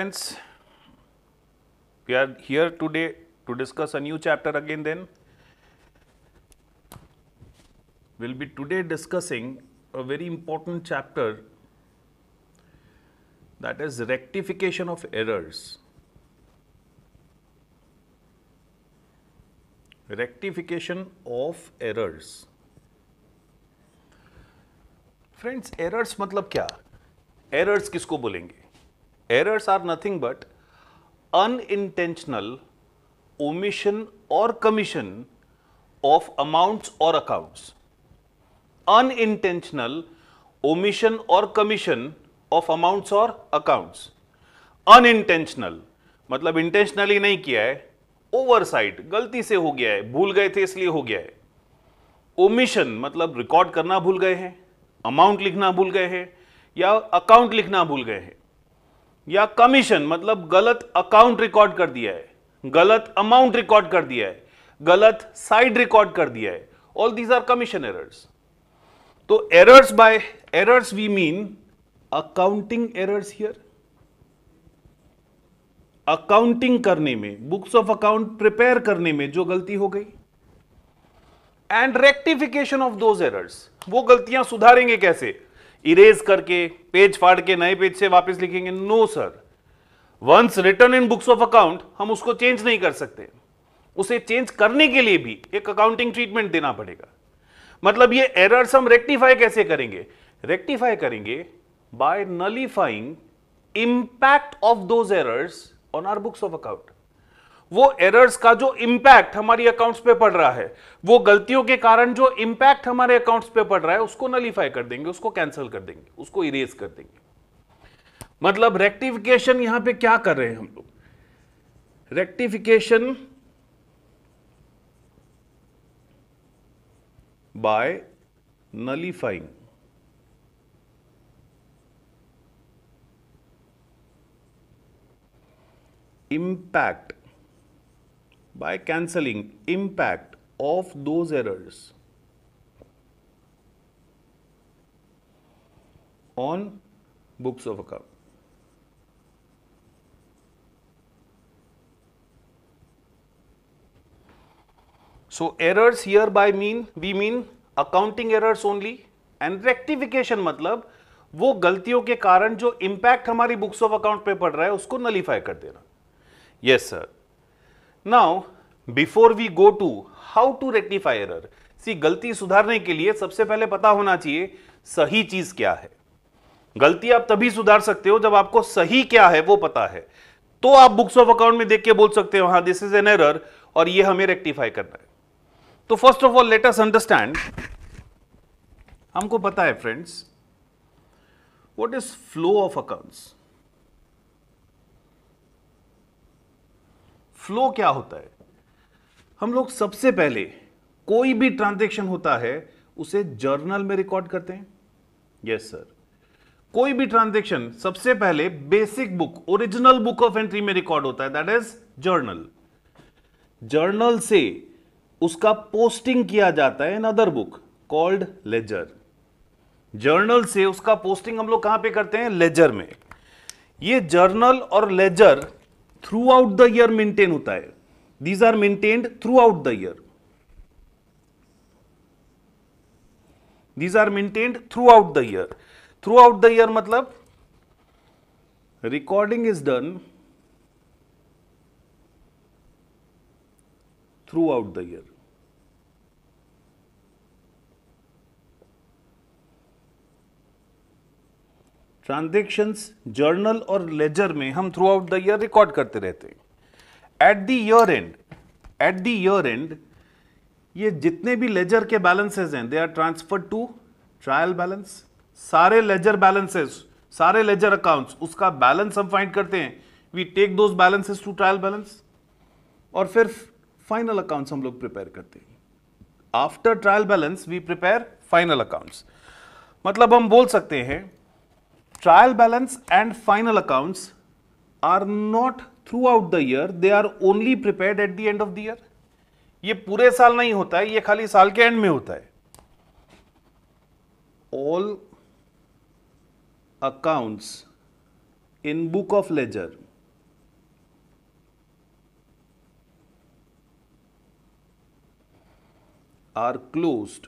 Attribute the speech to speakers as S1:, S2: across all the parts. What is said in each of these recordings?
S1: friends, we are here today to discuss a new chapter again. Then we'll be today discussing a very important chapter, that is rectification of errors. Rectification of errors. Friends, errors मतलब क्या? Errors किसको बोलेंगे? Errors are nothing but unintentional omission or commission of amounts or accounts. Unintentional omission or commission of amounts or accounts. Unintentional मतलब intentionally नहीं किया है, oversight गलती से हो गया है, भूल गए थे इसलिए हो गया है. Omission मतलब रिकॉर्ड करना भूल गए हैं, अमाउंट लिखना भूल गए हैं या अकाउंट लिखना भूल गए हैं, या कमीशन मतलब गलत अकाउंट रिकॉर्ड कर दिया है, गलत अमाउंट रिकॉर्ड कर दिया है, गलत साइड रिकॉर्ड कर दिया है. All these are commission errors. तो errors, by errors we mean accounting errors. Here accounting करने में, बुक्स ऑफ अकाउंट प्रिपेयर करने में जो गलती हो गई, and rectification of those errors. वो गलतियां सुधारेंगे कैसे? इरेज करके, पेज फाड़ के नए पेज से वापस लिखेंगे? No sir. Once written in books of account हम उसको चेंज नहीं कर सकते. उसे चेंज करने के लिए भी एक अकाउंटिंग ट्रीटमेंट देना पड़ेगा. मतलब ये एरर्स हम रेक्टिफाई कैसे करेंगे? रेक्टिफाई करेंगे by nullifying impact of those errors on our books of account. वो एरर्स का जो इंपैक्ट हमारी अकाउंट्स पे पड़ रहा है, वो गलतियों के कारण जो इंपैक्ट हमारे अकाउंट्स पे पड़ रहा है, उसको नलिफाई कर देंगे, उसको कैंसिल कर देंगे, उसको इरेज कर देंगे. मतलब रेक्टिफिकेशन यहां पे क्या कर रहे हैं हम लोग? Rectification by nullifying impact, by cancelling impact of those errors on books of account. So errors here by we mean accounting errors only, and rectification मतलब वो गलतियों के कारण जो impact हमारी books of account पे पड़ रहा है उसको nullify कर देना. Yes sir. Now before we go to how to rectify error, see गलती सुधारने के लिए सबसे पहले पता होना चाहिए सही चीज क्या है. गलती आप तभी सुधार सकते हो जब आपको सही क्या है वो पता है. तो आप बुक्स ऑफ अकाउंट में देख के बोल सकते हो हाँ दिस इज एन एरर और ये हमें रेक्टिफाई करना है. तो first of all let us understand. हमको पता है friends what is flow of accounts. Flow क्या होता है? हम लोग सबसे पहले कोई भी ट्रांजैक्शन होता है उसे जर्नल में रिकॉर्ड करते हैं. Yes sir. कोई भी ट्रांजैक्शन सबसे पहले basic book, original book of entry में रिकॉर्ड होता है, दैट इज जर्नल. जर्नल से उसका पोस्टिंग किया जाता है in other book called laser. Journal से उसका पोस्टिंग हम लोग कहां पे करते हैं? लेजर में. ये जर्नल और ledger throughout the year maintain होता है. These are maintained throughout the year. These are maintained throughout the year. Throughout the year मतलब recording is done throughout the year. Transactions journal और ledger में हम throughout the year record करते रहते हैं. At the year and ये जितने भी लेजर के बैलेंसेस हैं they are transferred to trial balance. सारे लेजर बैलेंसेस, सारे लेजर अकाउंट्स, उसका बैलेंस हम फाइंड करते हैं. We take those balances to trial balance और फिर फाइनल अकाउंट्स हम लोग प्रिपेयर करते हैं. After trial balance we prepare final accounts. मतलब हम बोल सकते हैं trial balance and final accounts are not throughout the year, they are only prepared at the end of the year. ये पूरे साल नहीं होता है, ये खाली साल के एंड में होता है. All accounts in book of ledger are closed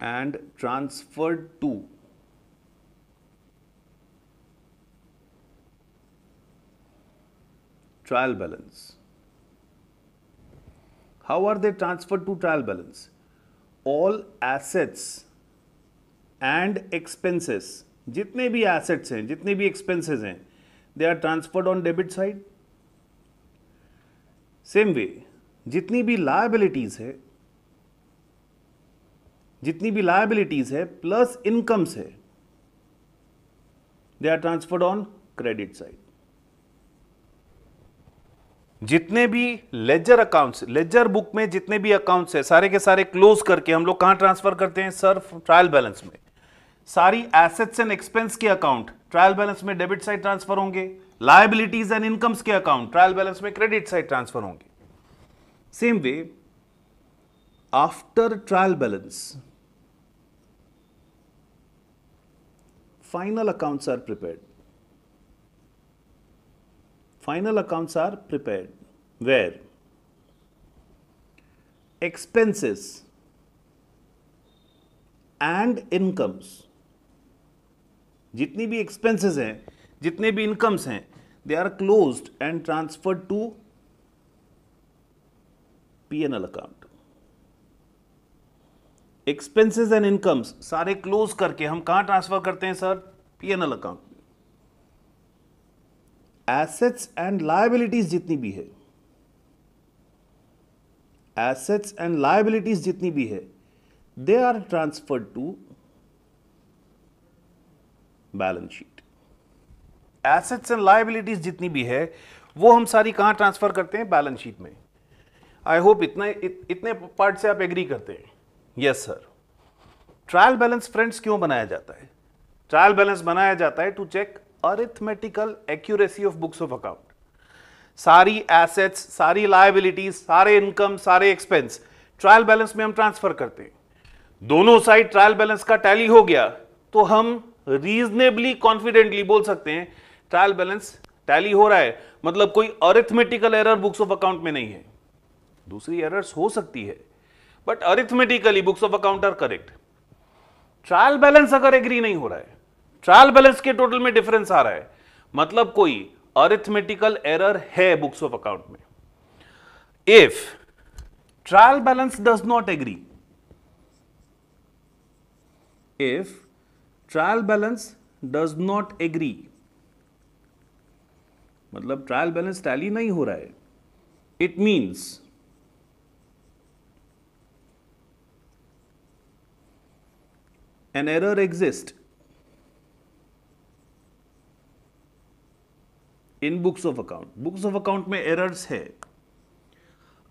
S1: and transferred to trial balance. How are they transferred to trial balance? All assets and expenses, जितने भी assets हैं, जितने भी expenses हैं, they are transferred on debit side. Same way, जितनी भी liabilities है, जितनी भी liabilities है plus incomes है, they are transferred on credit side. जितने भी लेजर अकाउंट्स, लेजर बुक में जितने भी अकाउंट्स है सारे के सारे क्लोज करके हम लोग कहां ट्रांसफर करते हैं सर? ट्रायल बैलेंस में. सारी एसेट्स एंड एक्सपेंस के अकाउंट ट्रायल बैलेंस में डेबिट साइड ट्रांसफर होंगे, लायबिलिटीज एंड इनकम्स के अकाउंट ट्रायल बैलेंस में क्रेडिट साइड ट्रांसफर होंगे. Same way after trial balance final accounts are prepared. Final accounts are prepared where expenses and incomes, जितनी भी expenses हैं, जितने भी incomes हैं, they are closed and transferred to P&L account. Expenses and incomes सारे close करके हम कहां ट्रांसफर करते हैं sir? P&L account. Assets and liabilities जितनी भी है, एसेट्स एंड लायबिलिटीज जितनी भी है, they are transferred to balance sheet. Assets and liabilities जितनी भी है वो हम सारी कहां ट्रांसफर करते हैं? बैलेंस शीट में. आई होप इतने पार्ट से आप एग्री करते हैं. Yes sir. Trial balance friends क्यों बनाया जाता है? ट्रायल बैलेंस बनाया जाता है to check arithmetical accuracy of books of account. सारी एसेट्स, सारी लायबिलिटीज, सारे इनकम, सारे एक्सपेंस ट्रायल बैलेंस में हम ट्रांसफर करते हैं. दोनों साइड ट्रायल बैलेंस का टैली हो गया तो हम रीजनेबली कॉन्फिडेंटली बोल सकते हैं ट्रायल बैलेंस टैली हो रहा है, मतलब कोई arithmetical error books of account में नहीं है. दूसरी एरर्स हो सकती है but arithmetically books of account are correct. Trial balance अगर एग्री नहीं हो रहा है, ट्रायल बैलेंस के टोटल में डिफरेंस आ रहा है, मतलब कोई अरिथमेटिकल एरर है बुक्स ऑफ अकाउंट में. If trial balance does not agree, if trial balance does not agree मतलब ट्रायल बैलेंस टैली नहीं हो रहा है, it means an error exists in books of account. Books of account में errors है.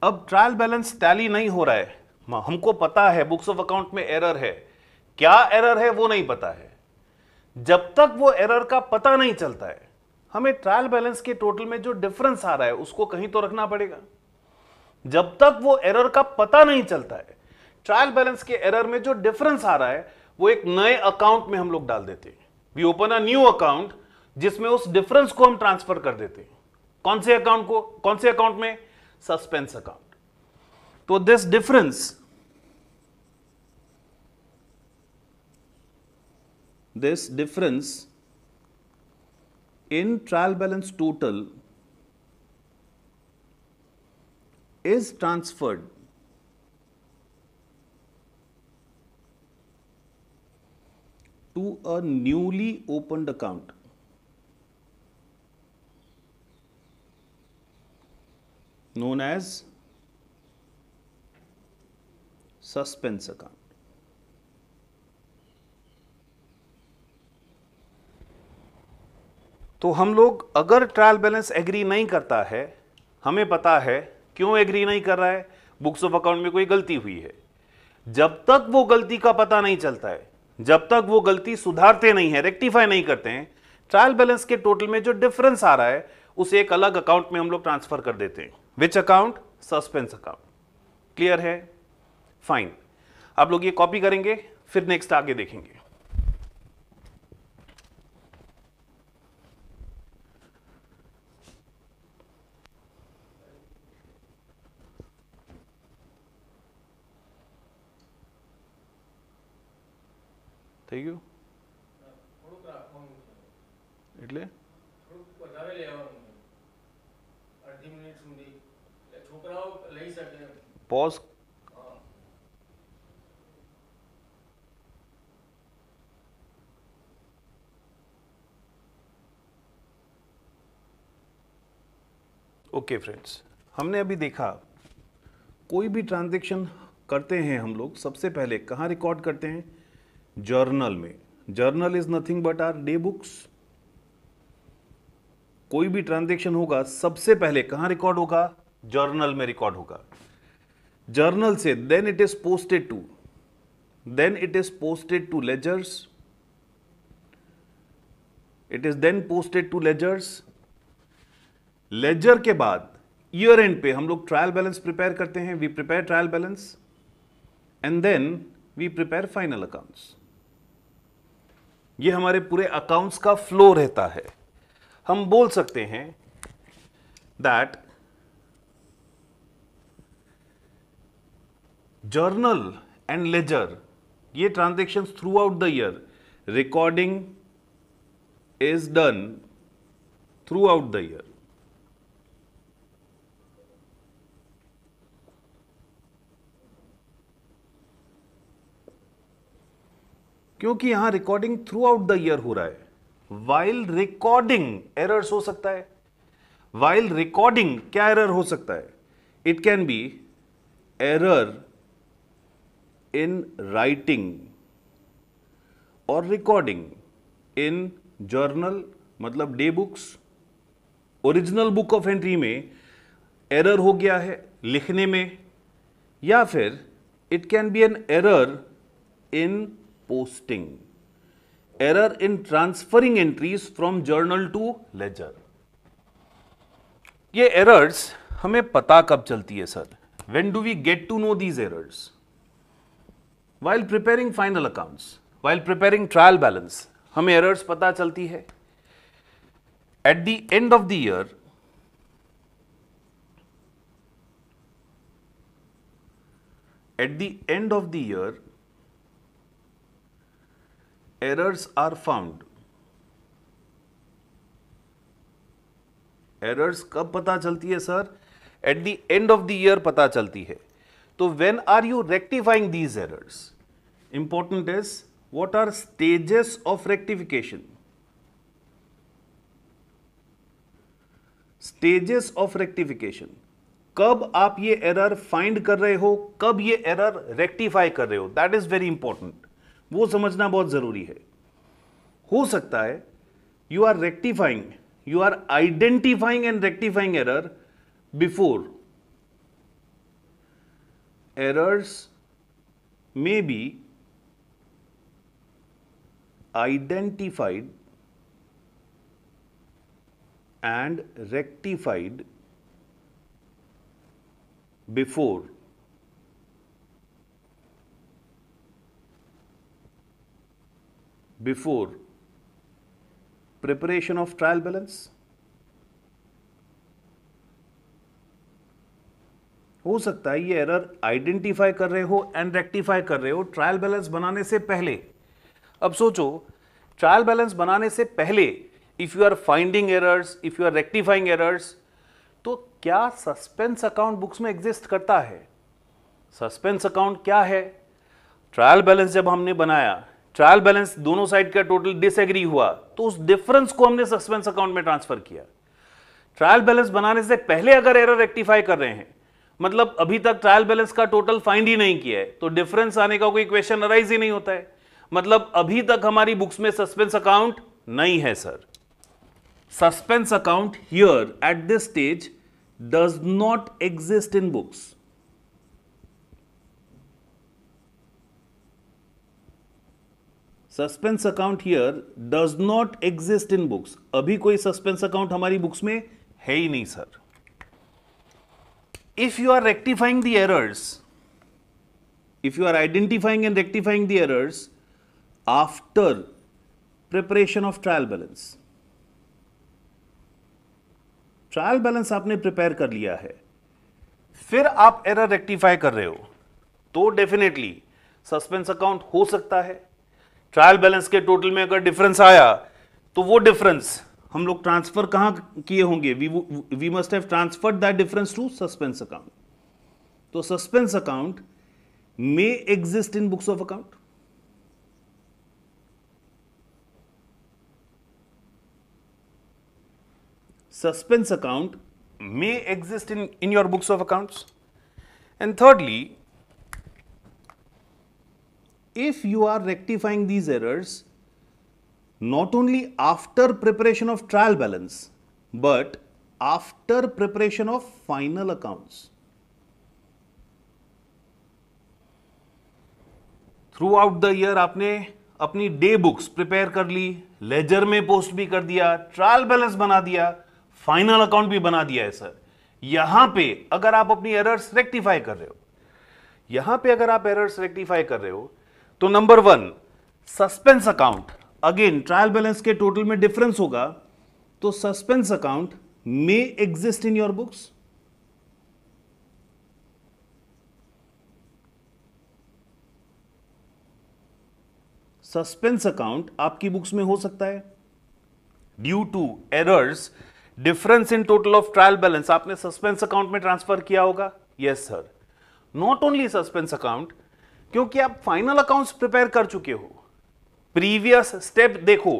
S1: अब trial balance tally नहीं हो रहा है, हमको पता है बुक्स ऑफ अकाउंट में एरर है, क्या एरर है वो नहीं पता है. जब तक वो एरर का पता नहीं चलता है हमें ट्रायल बैलेंस के टोटल में जो डिफरेंस आ रहा है उसको कहीं तो रखना पड़ेगा. जब तक वो एरर का पता नहीं चलता है, ट्रायल बैलेंस के एरर में जो डिफरेंस आ रहा है वो एक नए अकाउंट में हम लोग डाल देते हैं. We open a new account जिसमें उस डिफरेंस को हम ट्रांसफर कर देते हैं. कौन से अकाउंट को? कौन से अकाउंट में? Suspense account. तो this difference in trial balance total is transferred to a newly opened account known as suspense account. तो हम लोग अगर ट्रायल बैलेंस एग्री नहीं करता है, हमें पता है क्यों एग्री नहीं कर रहा है, बुक्स ऑफ अकाउंट में कोई गलती हुई है. जब तक वो गलती का पता नहीं चलता है, जब तक वो गलती सुधारते नहीं है, रेक्टिफाई नहीं करते हैं, ट्रायल बैलेंस के टोटल में जो डिफरेंस आ रहा है उसे एक अलग अकाउंट में हम लोग ट्रांसफर कर देते हैं. Which account? Suspense account. Clear है? फाइन. आप लोग ये कॉपी करेंगे, फिर नेक्स्ट आगे देखेंगे. થઈ ગયું એટલે પોઝ ओके फ्रेंड्स, हमने अभी देखा कोई भी ट्रांजैक्शन करते हैं हम लोग सबसे पहले कहाँ रिकॉर्ड करते हैं? जर्नल में। Journal is nothing but our day books. कोई भी ट्रांजैक्शन होगा सबसे पहले कहाँ रिकॉर्ड होगा? जर्नल में रिकॉर्ड होगा। जर्नल से then it is posted to ledgers. It is then posted to ledgers. Ledger के बाद ईयर एंड पे हम लोग ट्रायल बैलेंस प्रिपेयर करते हैं। We prepare trial balance and then we prepare final accounts. ये हमारे पूरे अकाउंट्स का फ्लो रहता है। हम बोल सकते हैं दैट जर्नल एंड लेजर, ये transactions through out the year, recording is done throughout the year. क्योंकि यहां recording through out the year हो रहा है। वाइल रिकॉर्डिंग एरर्स हो सकता है। वाइल रिकॉर्डिंग क्या एरर हो सकता है? It can be error in writing और रिकॉर्डिंग इन जर्नल, मतलब day books. Original book of entry में एरर हो गया है लिखने में, या फिर it can be an error in posting, error in transferring entries from journal to ledger। ये errors हमें पता कब चलती है sir? When do we get to know these errors? While preparing final accounts, while preparing trial balance, हमें errors पता चलती है। At the end of the year, errors are found। errors कब पता चलती है sir? At the end of the year पता चलती है। तो when are you rectifying these errors? Important is what are stages of rectification? Stages of rectification, कब आप ये एरर फाइंड कर रहे हो, कब ये एरर रेक्टिफाई कर रहे हो, दैट इज वेरी इंपॉर्टेंट। वो समझना बहुत जरूरी है। हो सकता है you are rectifying, you are identifying and rectifying error before. Errors may be identified and rectified before preparation of trial balance। हो सकता है ये एरर आइडेंटिफाई कर रहे हो एंड रेक्टिफाई कर रहे हो ट्रायल बैलेंस बनाने से पहले। अब सोचो, ट्रायल बैलेंस बनाने से पहले if you are finding errors, if you are rectifying errors, तो क्या सस्पेंस अकाउंट बुक्स में एग्जिस्ट करता है? सस्पेंस अकाउंट क्या है? ट्रायल बैलेंस जब हमने बनाया, ट्रायल बैलेंस दोनों साइड का टोटल डिसएग्री हुआ, तो उस डिफरेंस को हमने सस्पेंस अकाउंट में ट्रांसफर किया। ट्रायल बैलेंस बनाने से पहले अगर एरर रेक्टिफाई कर रहे हैं, मतलब अभी तक ट्रायल बैलेंस का टोटल फाइंड ही नहीं किया है, तो डिफरेंस आने का कोई क्वेश्चन अराइज ही नहीं होता है। मतलब अभी तक हमारी बुक्स में सस्पेंस अकाउंट नहीं है sir. Suspense account here at this stage does not exist in books. Suspense account here does not exist in books. अभी कोई सस्पेंस अकाउंट हमारी बुक्स में है ही नहीं sir. If you are rectifying the errors, if you are identifying and rectifying the errors after preparation of trial balance, trial balance आपने prepare कर लिया है, फिर आप एरर रेक्टिफाई कर रहे हो, तो डेफिनेटली सस्पेंस अकाउंट हो सकता है। ट्रायल बैलेंस के टोटल में अगर डिफरेंस आया तो वो डिफरेंस हम लोग ट्रांसफर कहां किए होंगे? We must have transferred that difference to suspense account. तो suspense account may exist in books of account. Suspense account may exist in your books of accounts. And thirdly, if you are rectifying these errors not only after preparation of trial balance but after preparation of final accounts, throughout the year आपने अपनी day books prepare कर ली, laser में post भी कर दिया, trial balance बना दिया, final account भी बना दिया है सर. यहां पे अगर आप अपनी एरर्स रेक्टिफाई कर रहे हो, तो number 1 suspense account, again trial balance के टोटल में डिफरेंस होगा, तो suspense account may exist in your books. Suspense account आपकी बुक्स में हो सकता है due to errors. Difference in total of trial balance आपने सस्पेंस अकाउंट में ट्रांसफर किया होगा. Yes sir. Not only suspense account, क्योंकि आप फाइनल अकाउंट्स प्रिपेयर कर चुके हो. प्रीवियस स्टेप देखो,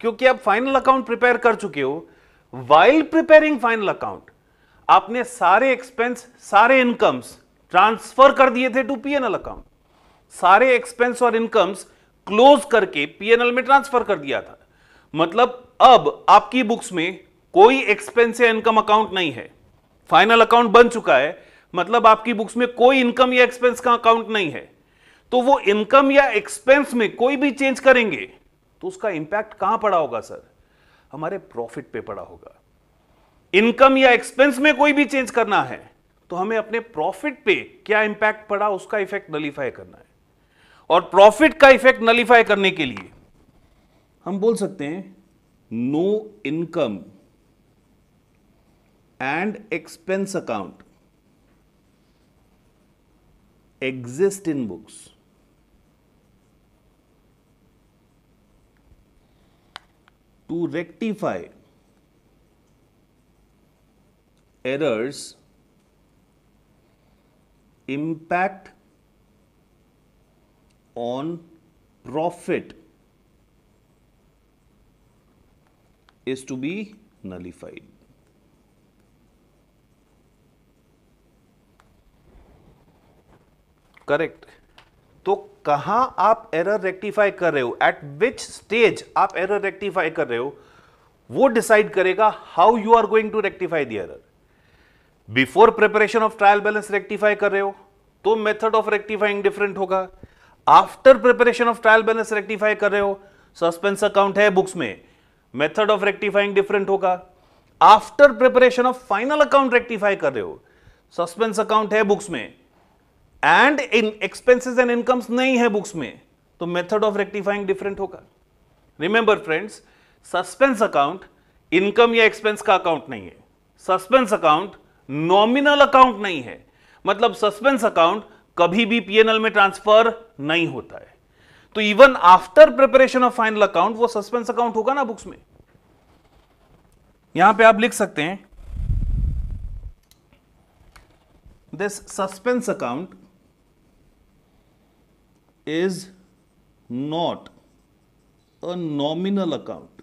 S1: क्योंकि आप फाइनल अकाउंट प्रिपेयर कर चुके हो. वाइल प्रिपेयरिंग फाइनल अकाउंट आपने सारे एक्सपेंस, सारे इनकम्स ट्रांसफर कर दिए थे टू पीएनएल अकाउंट. सारे एक्सपेंस और इनकम्स क्लोज करके पीएनएल में ट्रांसफर कर दिया था. मतलब अब आपकी बुक्स में कोई एक्सपेंस या इनकम अकाउंट नहीं है. फाइनल अकाउंट बन चुका है, मतलब आपकी बुक्स में कोई इनकम या एक्सपेंस का अकाउंट नहीं है. तो वो इनकम या एक्सपेंस में कोई भी चेंज करेंगे तो उसका इंपैक्ट कहां पड़ा होगा सर? हमारे प्रॉफिट पे पड़ा होगा. इनकम या एक्सपेंस में कोई भी चेंज करना है तो हमें अपने प्रॉफिट पे क्या इंपैक्ट पड़ा उसका इफेक्ट नलीफाई करना है. और प्रॉफिट का इफेक्ट नलीफाई करने के लिए हम बोल सकते हैं no income and expense account exist in books. To rectify errors, impact on profit is to be nullified. Correct. तो कहां आप एरर रेक्टिफाई कर रहे हो, एट विच स्टेज आप एरर रेक्टिफाई कर रहे हो, वो डिसाइड करेगा how you are going to rectify the error. Before preparation of trial balance rectify कर रहे हो तो मेथड ऑफ रेक्टिफाइंग डिफरेंट होगा. After preparation of trial balance rectify कर रहे हो, सस्पेंस अकाउंट है बुक्स में, मेथड ऑफ रेक्टिफाइंग डिफरेंट होगा. After preparation of final account rectify कर रहे हो, सस्पेंस अकाउंट है बुक्स में and in expenses and incomes नहीं है बुक्स में, तो मेथड ऑफ रेक्टिफाइंग डिफरेंट होगा. Remember friends, suspense account income या एक्सपेंस का अकाउंट नहीं है. सस्पेंस अकाउंट नॉमिनल अकाउंट नहीं है. मतलब सस्पेंस अकाउंट कभी भी पीएनएल में ट्रांसफर नहीं होता है. तो even after preparation of final account वो सस्पेंस अकाउंट होगा ना बुक्स में. यहां पे आप लिख सकते हैं this suspense account is not a nominal account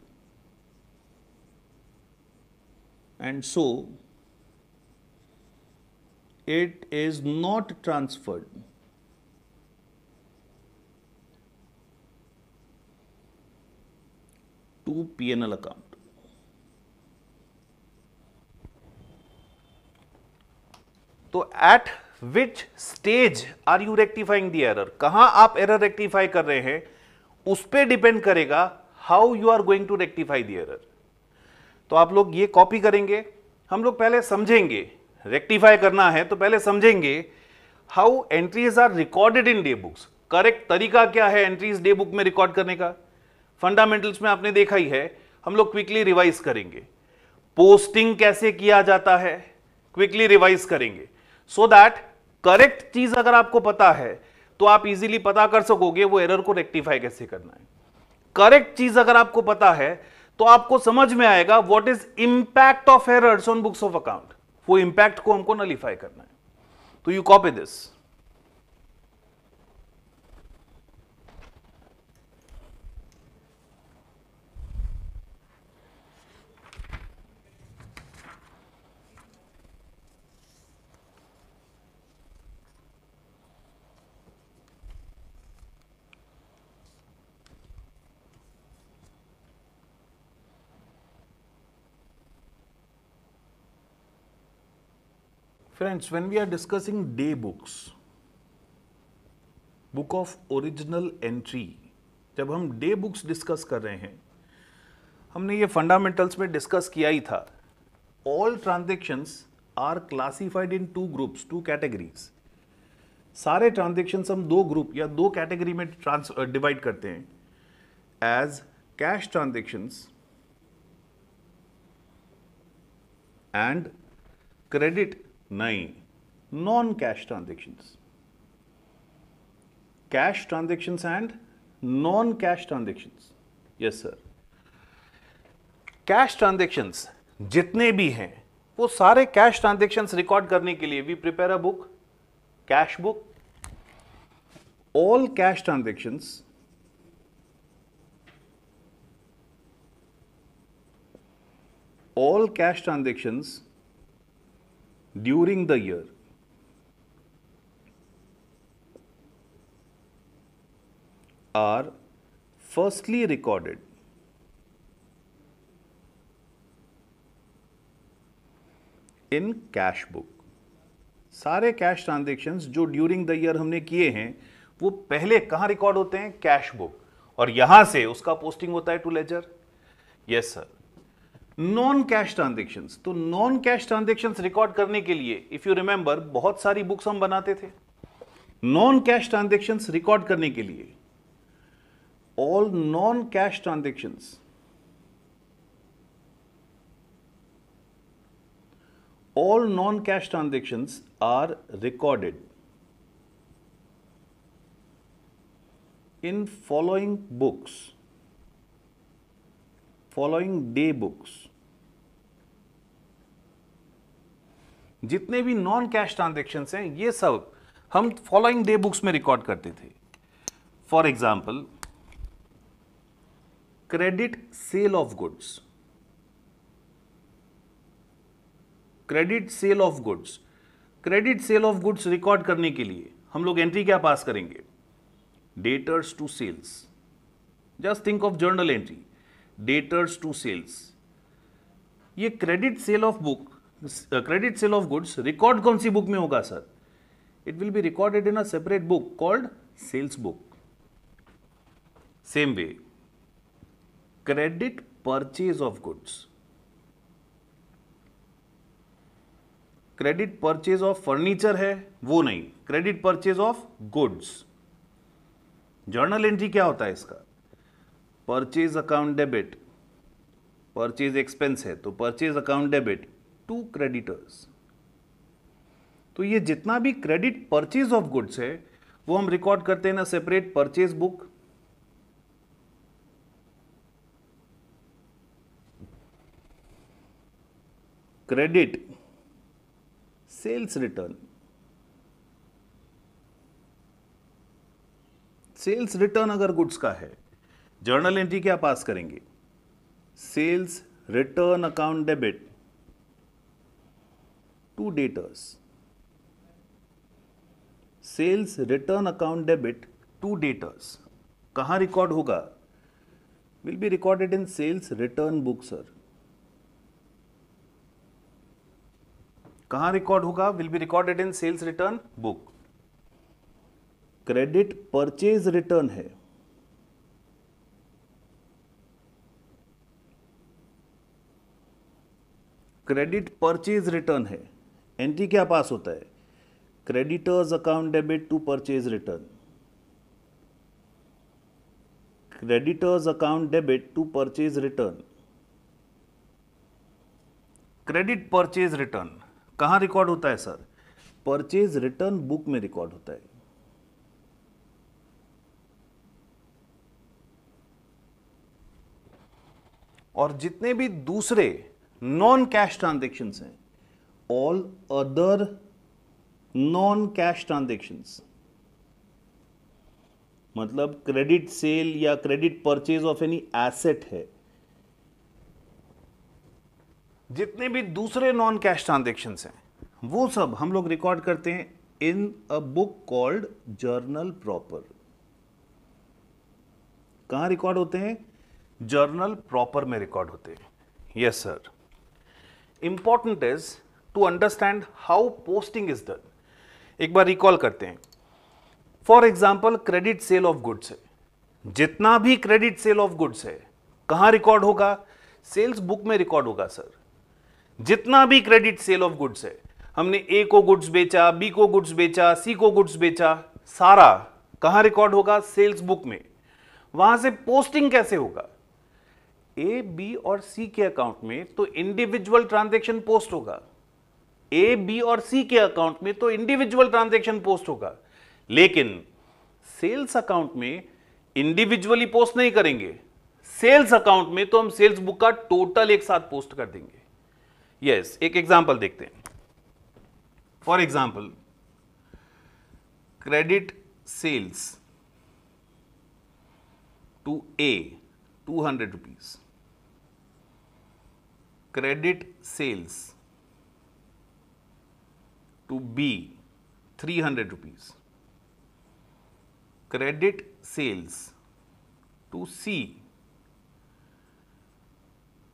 S1: and so it is not transferred to P&L account. तो at which stage are you rectifying the error, कहां आप एरर रेक्टिफाई कर रहे हैं उस पर डिपेंड करेगा how you are going to rectify the error. तो आप लोग ये कॉपी करेंगे, हम लोग पहले समझेंगे. रेक्टिफाई करना है तो पहले समझेंगे how entries are recorded in day books. Correct तरीका क्या है एंट्रीज डे बुक में रिकॉर्ड करने का? फंडामेंटल्स में आपने देखा ही है, हम लोग क्विकली रिवाइज करेंगे. पोस्टिंग कैसे किया जाता है क्विकली रिवाइज करेंगे, सो दैट करेक्ट चीज अगर आपको पता है तो आप इजीली पता कर सकोगे वो एरर को रेक्टिफाई कैसे करना है। करेक्ट चीज अगर आपको पता है तो आपको समझ में आएगा what is impact of errors on books of account, वो इंपैक्ट को हमको नलिफाई करना है। तो you copy this. Friends, when we are discussing day books, book of original entry, जब हम डे बुक्स डिस्कस कर रहे हैं, हमने ये फंडामेंटल्स में डिस्कस किया ही था। All transactions are classified in two groups, two categories. सारे ट्रांजेक्शंस हम दो ग्रुप या दो कैटेगरी में डिवाइड करते हैं, as cash transactions and credit, नहीं, non cash transactions. Cash transactions and non cash transactions. Yes sir, cash transactions जितने भी हैं वो सारे कैश ट्रांजेक्शंस रिकॉर्ड करने के लिए we prepare a book, cash book. All cash transactions during the year are firstly recorded in cash book। सारे cash transactions जो ड्यूरिंग द ईयर हमने किए हैं वो पहले कहां रिकॉर्ड होते हैं, कैश बुक, और यहां से उसका पोस्टिंग होता है to ledger. Yes sir. Non cash transactions, तो नॉन कैश ट्रांजेक्शंस रिकॉर्ड करने के लिए इफ यू रिमेंबर बहुत सारी बुक्स हम बनाते थे। नॉन कैश ट्रांजेक्शंस रिकॉर्ड करने के लिए all non cash transactions, all non-cash transactions are recorded in following books, following day books। जितने भी नॉन कैश ट्रांजेक्शंस हैं ये सब हम फॉलोइंग डे बुक्स में रिकॉर्ड करते थे। For example, credit sale of goods, credit sale of goods. Credit sale of goods record करने के लिए हम लोग एंट्री क्या पास करेंगे, debtors to sales. Just think of journal entry, debtors to sales. ये credit sale of book, credit sale of goods record कौन सी बुक में होगा sir, it will be recorded in a separate book called sales book. Same way, credit purchase of goods, credit purchase of furniture है वो नहीं, credit purchase of goods. Journal entry क्या होता है इसका, purchase account debit, purchase expense है तो purchase account debit to creditors. तो ये जितना भी क्रेडिट परचेज ऑफ गुड्स है वो हम रिकॉर्ड करते हैं ना separate purchase book. Credit sales return, sales return अगर गुड्स का है, जर्नल एंट्री क्या पास करेंगे, sales return account debit to debtors, sales return account debit to debtors. कहां रिकॉर्ड होगा, will be recorded in sales return book sir. कहां record होगा, will be recorded in sales return book. Credit purchase return है, credit purchase return है, एंट्री क्या pass होता है, creditors account debit to purchase return, creditors account debit to purchase return. Credit purchase return कहां record होता है सर, परचेज रिटर्न बुक में रिकॉर्ड होता है। और जितने भी दूसरे नॉन कैश ट्रांजेक्शन्स हैं, all other non cash transactions, मतलब क्रेडिट सेल या credit purchase of any asset है, जितने भी दूसरे नॉन कैश ट्रांजेक्शन्स हैं, वो सब हम लोग रिकॉर्ड करते हैं in a book called journal proper. कहां रिकॉर्ड होते हैं? जर्नल प्रॉपर में रिकॉर्ड होते हैं। Yes sir. Important is to understand how posting is done. एक बार रिकॉल करते हैं। For example, credit sale of goods है, जितना भी क्रेडिट सेल ऑफ गुड्स है कहां रिकॉर्ड होगा? सेल्स बुक में रिकॉर्ड होगा सर। जितना भी क्रेडिट सेल ऑफ गुड्स है, हमने ए को गुड्स बेचा, बी को गुड्स बेचा, सी को गुड्स बेचा, सारा कहां रिकॉर्ड होगा? सेल्स बुक में। वहां से पोस्टिंग कैसे होगा? ए, बी और सी के अकाउंट में तो इंडिविजुअल ट्रांजैक्शन पोस्ट होगा, ए, बी और सी के अकाउंट में तो इंडिविजुअल ट्रांजैक्शन पोस्ट होगा, लेकिन सेल्स अकाउंट में इंडिविजुअली पोस्ट नहीं करेंगे। सेल्स अकाउंट में तो हम सेल्स बुक का टोटल एक साथ पोस्ट कर देंगे। यस, एक एग्जांपल देखते हैं। For example, credit sales to A 200 rupees, credit sales to B 300 rupees, credit sales to C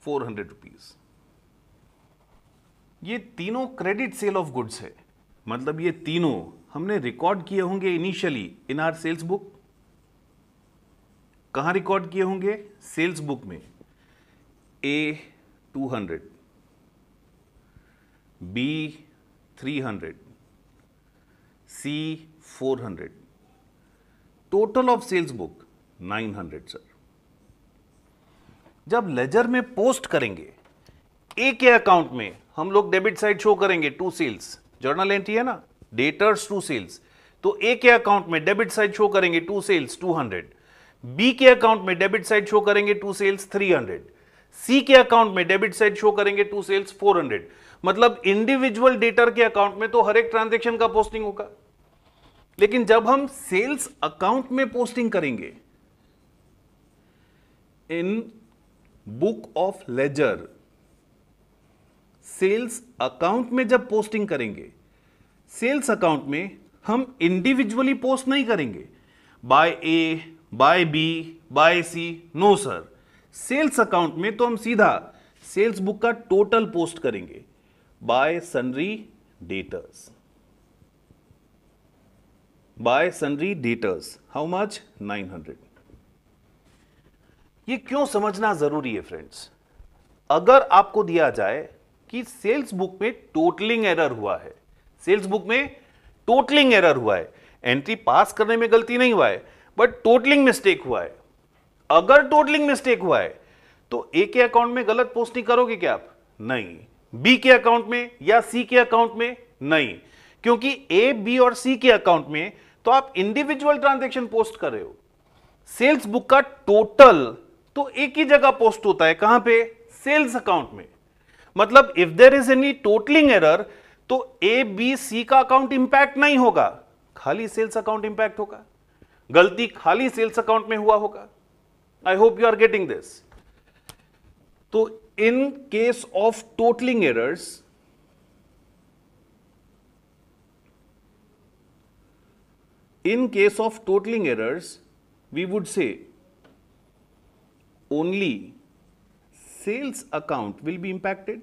S1: 400 rupees. ये तीनों क्रेडिट सेल ऑफ गुड्स है, मतलब ये तीनों हमने रिकॉर्ड किए होंगे initially in our sales book. कहां रिकॉर्ड किए होंगे? सेल्स बुक में। A 200, B 300, C 400, total of sales book 900 sir. जब लेजर में पोस्ट करेंगे, ए के अकाउंट में हम लोग डेबिट साइड शो करेंगे टू सेल्स, जर्नल एंट्री है ना, डेटर्स टू सेल्स, तो ए के अकाउंट में डेबिट साइड शो करेंगे टू सेल्स 200, बी के अकाउंट में डेबिट साइड शो करेंगे टू सेल्स 300, सी के अकाउंट में डेबिट साइड शो करेंगे टू सेल्स 400। मतलब इंडिविजुअल डेटर के अकाउंट में तो हर एक ट्रांजैक्शन का पोस्टिंग होगा, लेकिन जब हम सेल्स अकाउंट में पोस्टिंग करेंगे in book of ledger, sales account में जब पोस्टिंग करेंगे, सेल्स अकाउंट में हम इंडिविजुअली पोस्ट नहीं करेंगे बाय ए, बाय बी, बाय सी, नो सर। सेल्स अकाउंट में तो हम सीधा सेल्स बुक का टोटल पोस्ट करेंगे bye sundry debtors, bye sundry debtors. How much? 900। ये क्यों समझना जरूरी है फ्रेंड्स? अगर आपको दिया जाए कि सेल्स बुक में टोटलिंग एरर हुआ है, सेल्स बुक में टोटलिंग एरर हुआ है, एंट्री पास करने में गलती नहीं हुआ है, बट टोटलिंग मिस्टेक हुआ है। अगर टोटलिंग मिस्टेक हुआ है तो ए के अकाउंट में गलत पोस्टिंग करोगे क्या आप? नहीं। बी के अकाउंट में या सी के अकाउंट में? नहीं, क्योंकि ए, बी और सी के अकाउंट में तो आप इंडिविजुअल ट्रांजैक्शन पोस्ट कर रहे हो। सेल्स बुक का टोटल तो एक ही जगह पोस्ट होता है, कहां पे? सेल्स अकाउंट में। मतलब if there is any totalling error तो ए, बी, सी का अकाउंट इंपैक्ट नहीं होगा, खाली सेल्स अकाउंट इंपैक्ट होगा। गलती खाली सेल्स अकाउंट में हुआ होगा। I hope you are getting this. तो in case of totalling errors, in case of totaling errors, we would say only sales account will be impacted.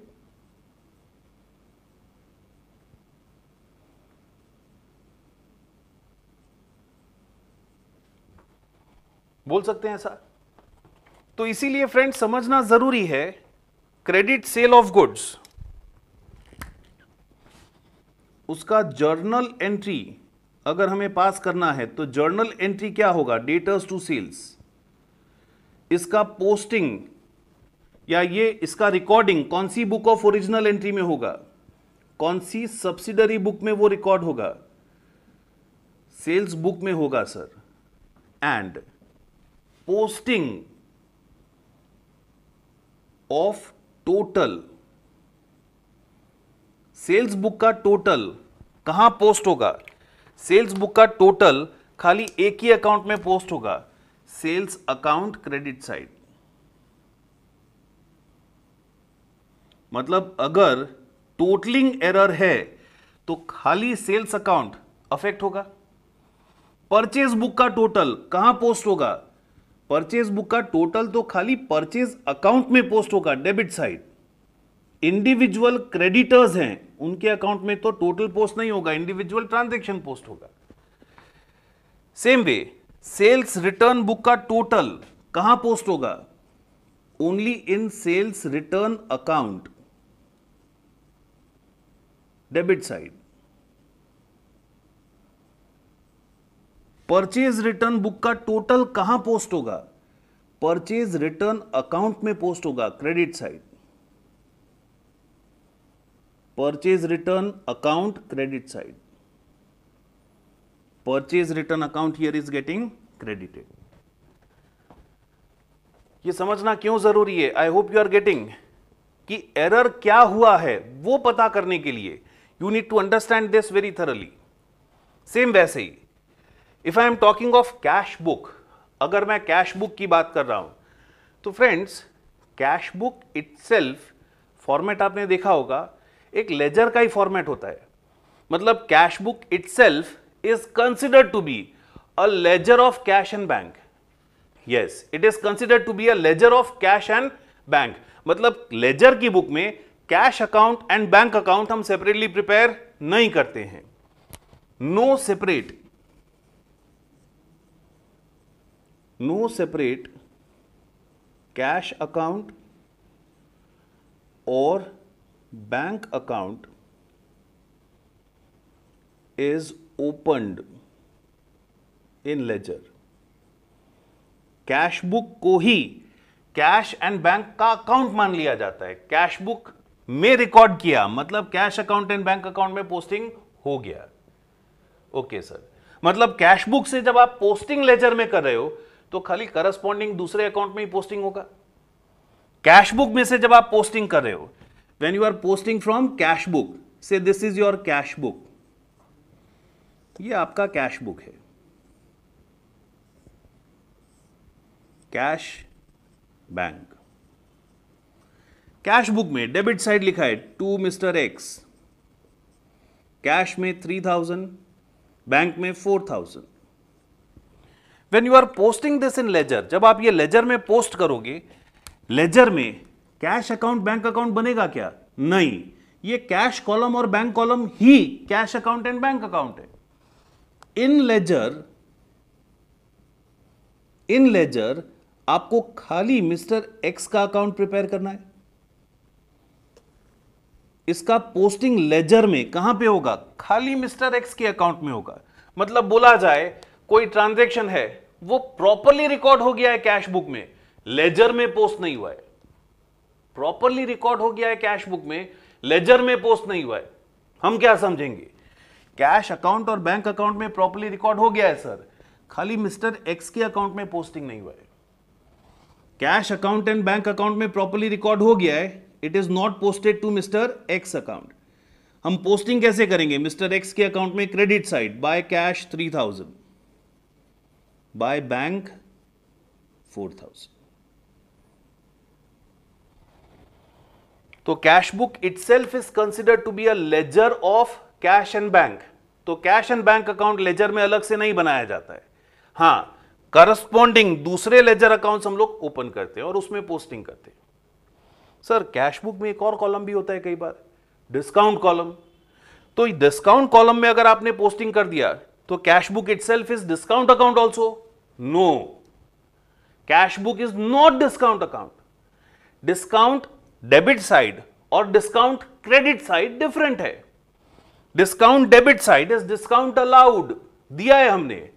S1: बोल सकते हैं ऐसा? तो इसीलिए फ्रेंड्स समझना जरूरी है, क्रेडिट सेल ऑफ गुड्स, उसका जर्नल एंट्री अगर हमें पास करना है तो जर्नल एंट्री क्या होगा? Debtors to sales. इसका पोस्टिंग या ये इसका रिकॉर्डिंग कौन सी बुक ऑफ ओरिजिनल एंट्री में होगा? कौन सी सब्सिडरी बुक में वो रिकॉर्ड होगा? सेल्स बुक में होगा sir. And posting of total, sales book का टोटल कहां पोस्ट होगा? सेल्स बुक का टोटल खाली एक ही अकाउंट में पोस्ट होगा, सेल्स अकाउंट क्रेडिट साइड। मतलब अगर टोटलिंग एरर है तो खाली सेल्स अकाउंट अफेक्ट होगा। परचेज बुक का टोटल कहां पोस्ट होगा? परचेज बुक का टोटल तो खाली परचेज अकाउंट में पोस्ट होगा, डेबिट साइड। इंडिविजुअल क्रेडिटर्स हैं, उनके अकाउंट में तो टोटल पोस्ट नहीं होगा, इंडिविजुअल ट्रांजैक्शन पोस्ट होगा। Same way sales return book का टोटल कहां पोस्ट होगा? Only in sales return account, debit side. Purchase return book का टोटल कहां पोस्ट होगा? परचेज रिटर्न अकाउंट में पोस्ट होगा, credit side. Purchase return account credit side. Purchase return account here is getting credited. ये समझना क्यों जरूरी है? I hope you are getting कि एरर क्या हुआ है वो पता करने के लिए you need to understand this very thoroughly. Same वैसे ही if I am talking of cash book, अगर मैं कैश बुक की बात कर रहा हूं तो friends cash book itself format आपने देखा होगा, एक लेजर का ही फॉर्मेट होता है। मतलब cash book itself is considered to be a ledger of cash and bank. Yes, it is considered to be a ledger of cash and bank. मतलब ledger की बुक में cash account and bank account हम separately prepare नहीं करते हैं। No separate cash account और bank account is opened in ledger। Cash book को ही कैश एंड बैंक का अकाउंट मान लिया जाता है। कैश बुक में रिकॉर्ड किया मतलब cash account and bank account में पोस्टिंग हो गया। ओके सर, मतलब कैश बुक से जब आप पोस्टिंग लेजर में कर रहे हो तो खाली करस्पॉन्डिंग दूसरे अकाउंट में ही पोस्टिंग होगा। कैश बुक में से जब आप पोस्टिंग कर रहे हो, when you are posting from cash book, so this is your cash book, ये आपका कैश बुक है। कैश बैंक, कैश बुक में डेबिट साइड लिखा है टू मिस्टर एक्स, कैश में 3000, बैंक में 4000। When you are posting this in ledger, जब आप ये लेजर में पोस्ट करोगे, लेजर में कैश अकाउंट बैंक अकाउंट बनेगा क्या? नहीं, ये कैश कॉलम और bank column he cash account and bank account है। इन लेजर आपको खाली मिस्टर एक्स का अकाउंट प्रिपेयर करना है। इसका पोस्टिंग लेजर में कहां पे होगा? खाली मिस्टर एक्स के अकाउंट में होगा। मतलब बोला जाए कोई ट्रांजैक्शन है वो प्रॉपरली रिकॉर्ड हो गया है कैश बुक में, लेजर में पोस्ट नहीं हुआ है। प्रॉपरली रिकॉर्ड हो गया है कैश बुक में, लेजर में पोस्ट नहीं हुआ है। हम क्या समझेंगे? कैश अकाउंट और बैंक अकाउंट में प्रॉपरली रिकॉर्ड हो गया है सर, खाली मिस्टर एक्स के अकाउंट में पोस्टिंग नहीं हुआ है। Cash account and bank account में प्रॉपरली रिकॉर्ड हो गया है, it is not posted to mister x account. हम पोस्टिंग कैसे करेंगे? मिस्टर एक्स के अकाउंट में credit side, by cash 3000, by bank 4000। तो cash book itself is considered to be a ledger of cash and bank. तो cash and bank account ledger में अलग से नहीं बनाया जाता है। हां, करस्पॉन्डिंग दूसरे लेजर अकाउंट्स हम लोग ओपन करते हैं और उसमें पोस्टिंग करते हैं। सर कैश बुक में एक और कॉलम भी होता है कई बार, डिस्काउंट कॉलम। तो डिस्काउंट कॉलम में अगर आपने पोस्टिंग कर दिया तो cash book itself is discount account also? No, cash book is not discount account. Discount debit side और डिस्काउंट क्रेडिट साइड डिफरेंट है। Discount debit side is discount allowed, दिया है हमने।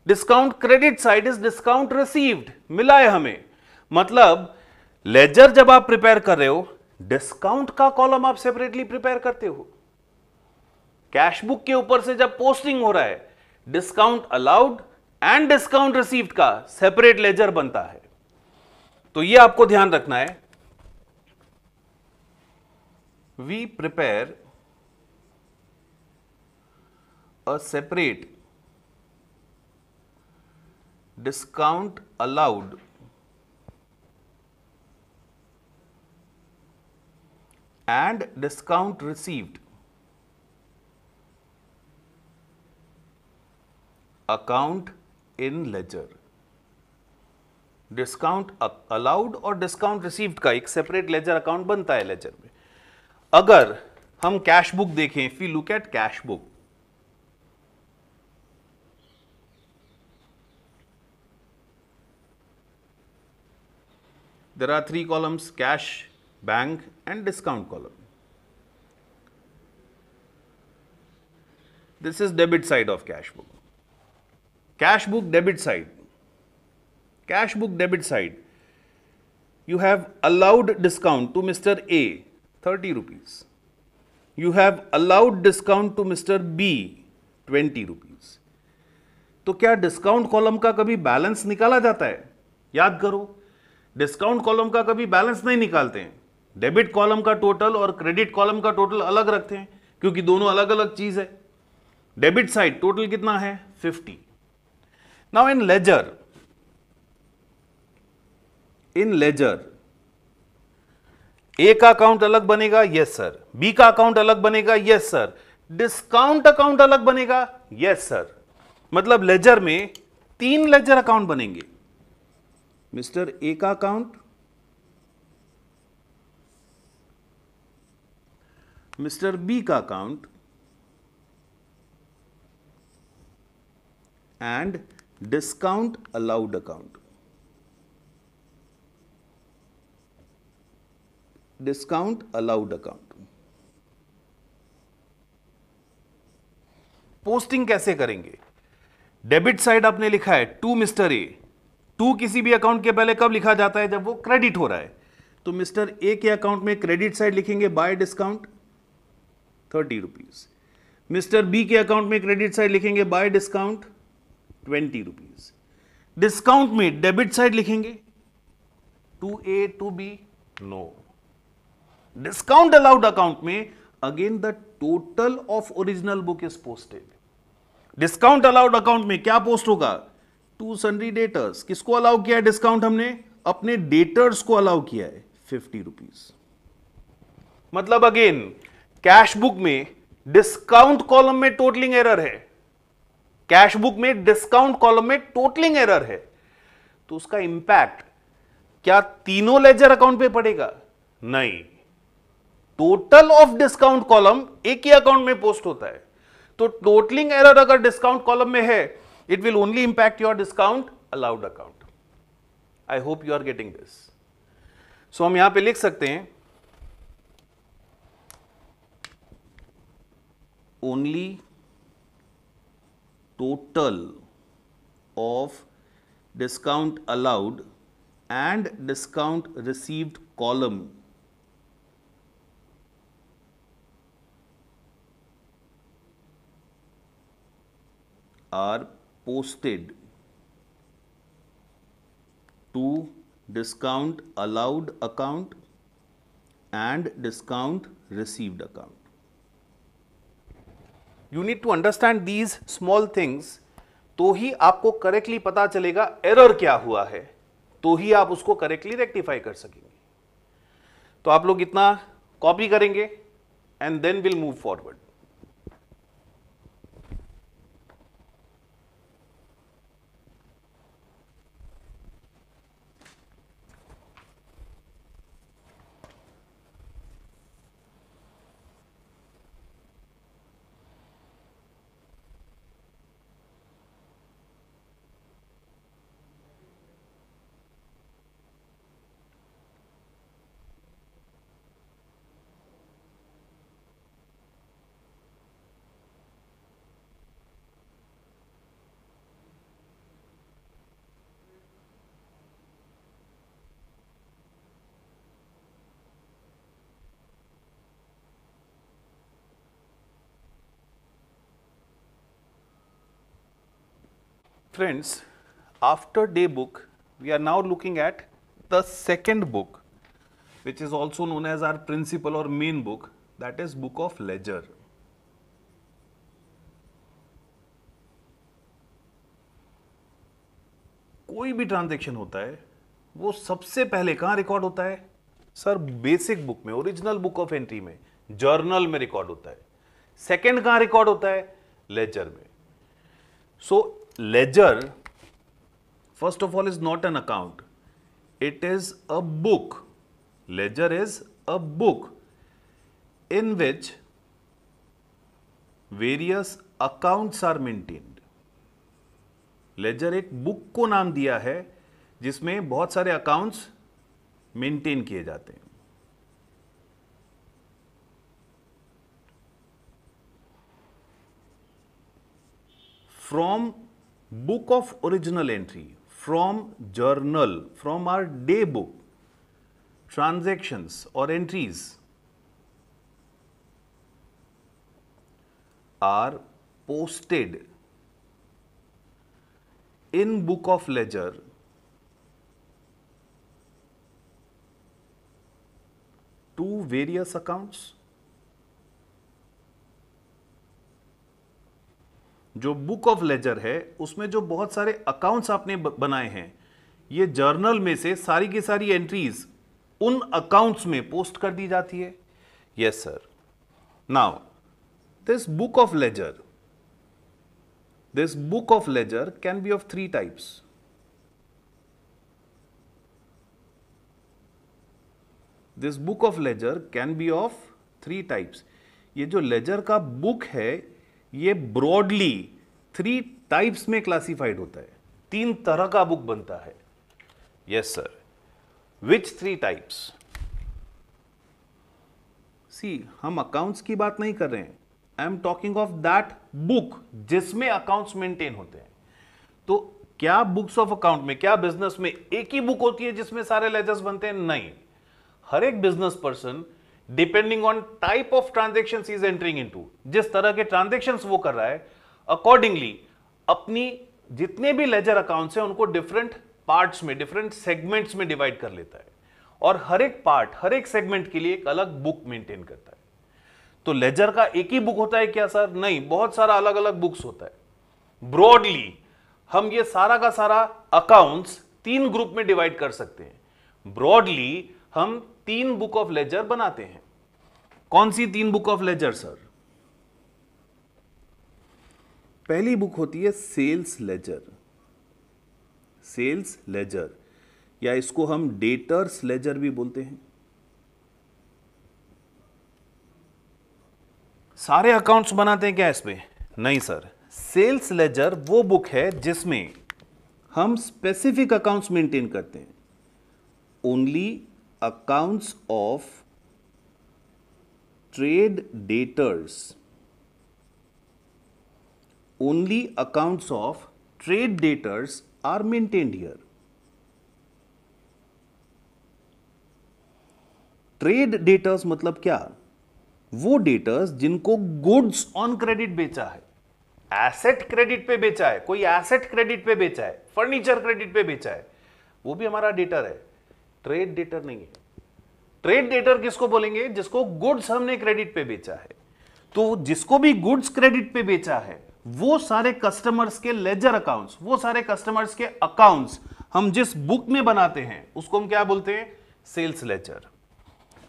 S1: Discount credit side is discount received, मिला है हमें। मतलब laser जब आप प्रिपेयर कर रहे हो, डिस्काउंट का कॉलम आप सेपरेटली प्रिपेयर करते हो। कैश बुक के ऊपर से जब पोस्टिंग हो रहा है, discount allowed and discount received का सेपरेट लेजर बनता है। तो यह आपको ध्यान रखना है we prepare a separate discount allowed and discount received account in ledger. Discount allowed और डिस्काउंट रिसीव्ड का एक सेपरेट लेजर अकाउंट बनता है लेजर में. अगर हम कैश बुक देखें, if you look at cash book, there are 3 columns: cash, bank and discount column. This is debit side of cash book. Cash book debit side. Cash book debit side. You have allowed discount to Mr. A 30 rupees. You have allowed discount to Mr. B 20 rupees. तो क्या discount column का कभी balance निकाला जाता है? याद करो, discount column का कभी बैलेंस नहीं निकालते हैं. डेबिट कॉलम का टोटल और क्रेडिट कॉलम का टोटल अलग रखते हैं क्योंकि दोनों अलग अलग चीज है. डेबिट साइड टोटल कितना है? 50. नाउ इन लेजर, ए का अकाउंट अलग बनेगा, यस सर. बी का अकाउंट अलग बनेगा, यस सर. डिस्काउंट अकाउंट अलग बनेगा, यस सर. मतलब लेजर में 3 लेजर अकाउंट बनेंगे. मिस्टर ए का अकाउंट, मिस्टर बी का account and discount allowed account. Discount allowed account. Posting कैसे करेंगे? डेबिट साइड आपने लिखा है टू मिस्टर ए. टू किसी भी अकाउंट के पहले कब लिखा जाता है? जब वो क्रेडिट हो रहा है. तो मिस्टर ए के अकाउंट में क्रेडिट साइड लिखेंगे by discount 30 rupees. Mister B के अकाउंट में क्रेडिट साइड लिखेंगे बाय डिस्काउंट 20 रुपीज. डिस्काउंट में डेबिट साइड लिखेंगे to A to B, no. Discount allowed account में again the total of original book is posted. Discount allowed account में क्या post होगा? To sundry debtors. किसको allow किया है डिस्काउंट? हमने अपने डेटर्स को अलाउ किया है 50 रुपीज. मतलब अगेन कैश बुक में डिस्काउंट कॉलम में टोटलिंग एरर है. कैश बुक में डिस्काउंट कॉलम में टोटलिंग एरर है. तो उसका इंपैक्ट क्या तीनों लेजर अकाउंट पे पड़ेगा? नहीं. टोटल ऑफ डिस्काउंट कॉलम एक ही अकाउंट में पोस्ट होता है. तो टोटलिंग एरर अगर डिस्काउंट कॉलम में है, it will only impact your discount allowed account. I hope you are getting this. So हम यहां पे लिख सकते हैं only total of discount allowed and discount received column are posted to discount allowed account and discount received account. You need to understand these small things. तो ही आपको correctly पता चलेगा एरर क्या हुआ है, तो ही आप उसको करेक्टली रेक्टिफाई कर सकेंगे. तो आप लोग इतना कॉपी करेंगे and then will move forward. Friends, after day book, we are now looking at the second book, which is also known as our principal or main book, that is book of ledger. कोई भी transaction होता है वो सबसे पहले कहां record होता है सर? बेसिक बुक में, ओरिजिनल बुक ऑफ एंट्री में, जर्नल में रिकॉर्ड होता है। सेकंड कहां रिकॉर्ड होता है? लेजर में। So ledger first of all is not an account, it is a book. Ledger is a book in which various accounts are maintained. Ledger एक book को नाम दिया है जिसमें बहुत सारे अकाउंट्स मेंटेन किए जाते हैं। From book of original entry, from journal, from our day book, transactions or entries are posted in book of ledger to various accounts। जो बुक ऑफ लेजर है उसमें जो बहुत सारे अकाउंट्स आपने बनाए हैं, ये जर्नल में से सारी की सारी एंट्रीज उन अकाउंट्स में पोस्ट कर दी जाती है। Yes sir. Now this book of ledger can be of three types। this book of ledger can be of three types। ये जो लेजर का बुक है ये ब्रॉडली 3 टाइप्स में क्लासिफाइड होता है। 3 तरह का बुक बनता है। Yes sir. Which 3 types? See, हम अकाउंट्स की बात नहीं कर रहे हैं, I am talking of that book जिसमें अकाउंट्स मेंटेन होते हैं। तो क्या बुक्स ऑफ अकाउंट में, क्या बिजनेस में एक ही बुक होती है जिसमें सारे लेजर्स बनते हैं? नहीं। हर एक business person depending on type of transaction is entering into, जिस तरह के ट्रांजेक्शन वो कर रहा है अकॉर्डिंगली अपनी जितने भी लेजर अकाउंट्स हैं उनको डिफरेंट पार्ट्स में, डिफरेंट सेगमेंट्स में डिवाइड कर लेता है और हर एक पार्ट, हर एक सेगमेंट के लिए एक अलग बुक मेंटेन करता है। तो लेजर का एक ही बुक होता है क्या सर? नहीं, बहुत सारा अलग अलग बुक्स होता है। ब्रॉडली हम ये सारा का सारा अकाउंट्स 3 ग्रुप में डिवाइड कर सकते हैं। ब्रॉडली हम 3 बुक ऑफ लेजर बनाते हैं। कौन सी 3 बुक ऑफ लेजर सर? पहली बुक होती है सेल्स लेजर। सेल्स लेजर, या इसको हम डेटर्स लेजर भी बोलते हैं। सारे अकाउंट्स बनाते हैं क्या इसमें? नहीं सर। सेल्स लेजर वो बुक है जिसमें हम स्पेसिफिक अकाउंट्स मेंटेन करते हैं। Only accounts of trade debtors, only accounts of trade debtors are maintained here. Trade debtors मतलब क्या? वो डेटर्स जिनको गुड्स ऑन क्रेडिट बेचा है, एसेट क्रेडिट पे बेचा है, कोई एसेट क्रेडिट पे बेचा है, फर्नीचर क्रेडिट पे बेचा है, वो भी हमारा डेटर है। ट्रेड डेटर नहीं है। ट्रेड डेटर किसको बोलेंगे? जिसको गुड्स हमने क्रेडिट पे बेचा है। तो जिसको भी गुड्स क्रेडिट पे बेचा है वो सारे कस्टमर्स के लेजर अकाउंट्स, वो सारे कस्टमर्स के अकाउंट्स हम जिस बुक में बनाते हैं उसको हम क्या बोलते हैं? Sales ledger.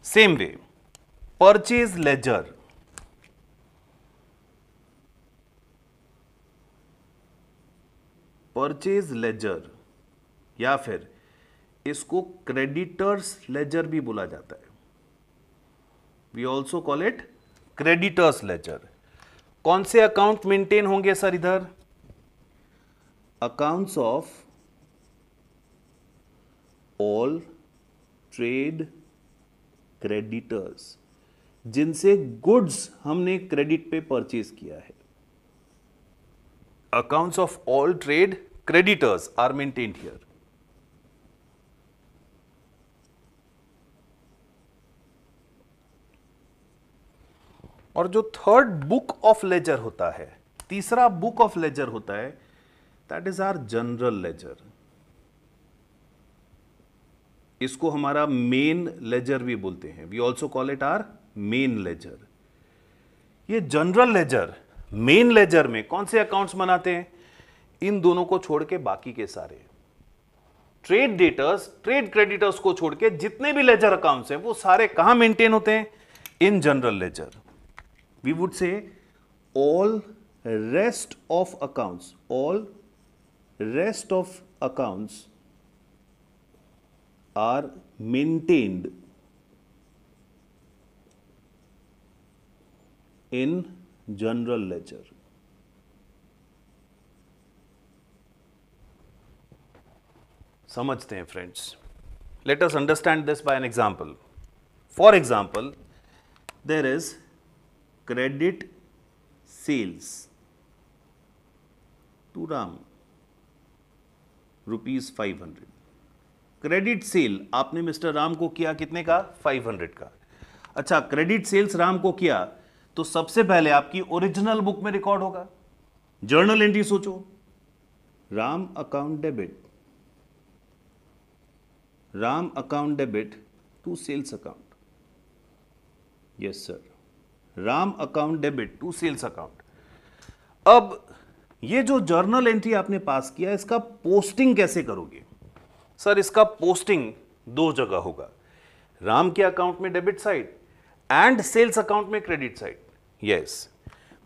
S1: Same way purchase ledger, purchase ledger या फिर इसको क्रेडिटर्स लेजर भी बोला जाता है। We also call it creditors ledger. कौन से अकाउंट मेंटेन होंगे सर इधर? Accounts of all trade creditors, जिनसे गुड्स हमने क्रेडिट पे परचेज किया है। Accounts of all trade creditors are maintained here. और जो थर्ड बुक ऑफ लेजर होता है, तीसरा बुक ऑफ लेजर होता है, that is our general ledger. इसको हमारा मेन लेजर भी बोलते हैं। We also call it our main ledger. ये जनरल लेजर, मेन लेजर में कौन से अकाउंट्स बनाते हैं? इन दोनों को छोड़ के बाकी के सारे ट्रेड डेटर्स, ट्रेड क्रेडिटर्स को छोड़ के जितने भी लेजर अकाउंट्स हैं वो सारे कहां मेंटेन होते हैं? In general ledger. We would say all rest of accounts, all rest of accounts are maintained in general ledger. समझते हैं friends. Let us understand this by an example. For example, there is credit sales to Ram ₹500। Credit sale आपने mister Ram को किया कितने का? 500 का। अच्छा, credit sales Ram को किया तो सबसे पहले आपकी ओरिजिनल बुक में रिकॉर्ड होगा। जर्नल एंट्री सोचो, Ram account debit, Ram account debit to sales account. Yes sir, Ram account debit to sales account. अब ये जो जर्नल एंट्री आपने पास किया, इसका पोस्टिंग कैसे करोगे? सर, इसका पोस्टिंग दो जगह होगा, राम के अकाउंट में debit side and sales account में credit side. Yes,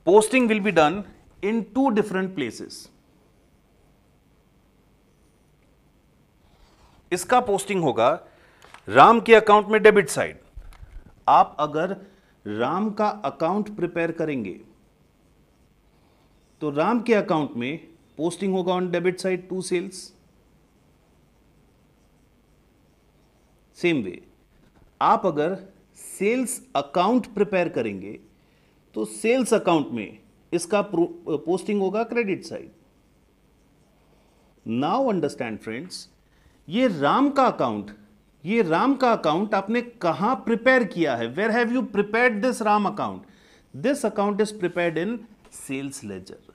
S1: posting will be done in 2 different places. इसका पोस्टिंग होगा राम के अकाउंट में डेबिट साइड। आप अगर राम का अकाउंट प्रिपेयर करेंगे तो राम के अकाउंट में पोस्टिंग होगा on debit side to sales. Same way, आप अगर सेल्स अकाउंट प्रिपेयर करेंगे तो सेल्स अकाउंट में इसका पोस्टिंग होगा credit side. Now understand friends, ये राम का अकाउंट आपने कहां प्रिपेयर किया है? Where have you prepared this Ram account? This account is prepared in sales ledger.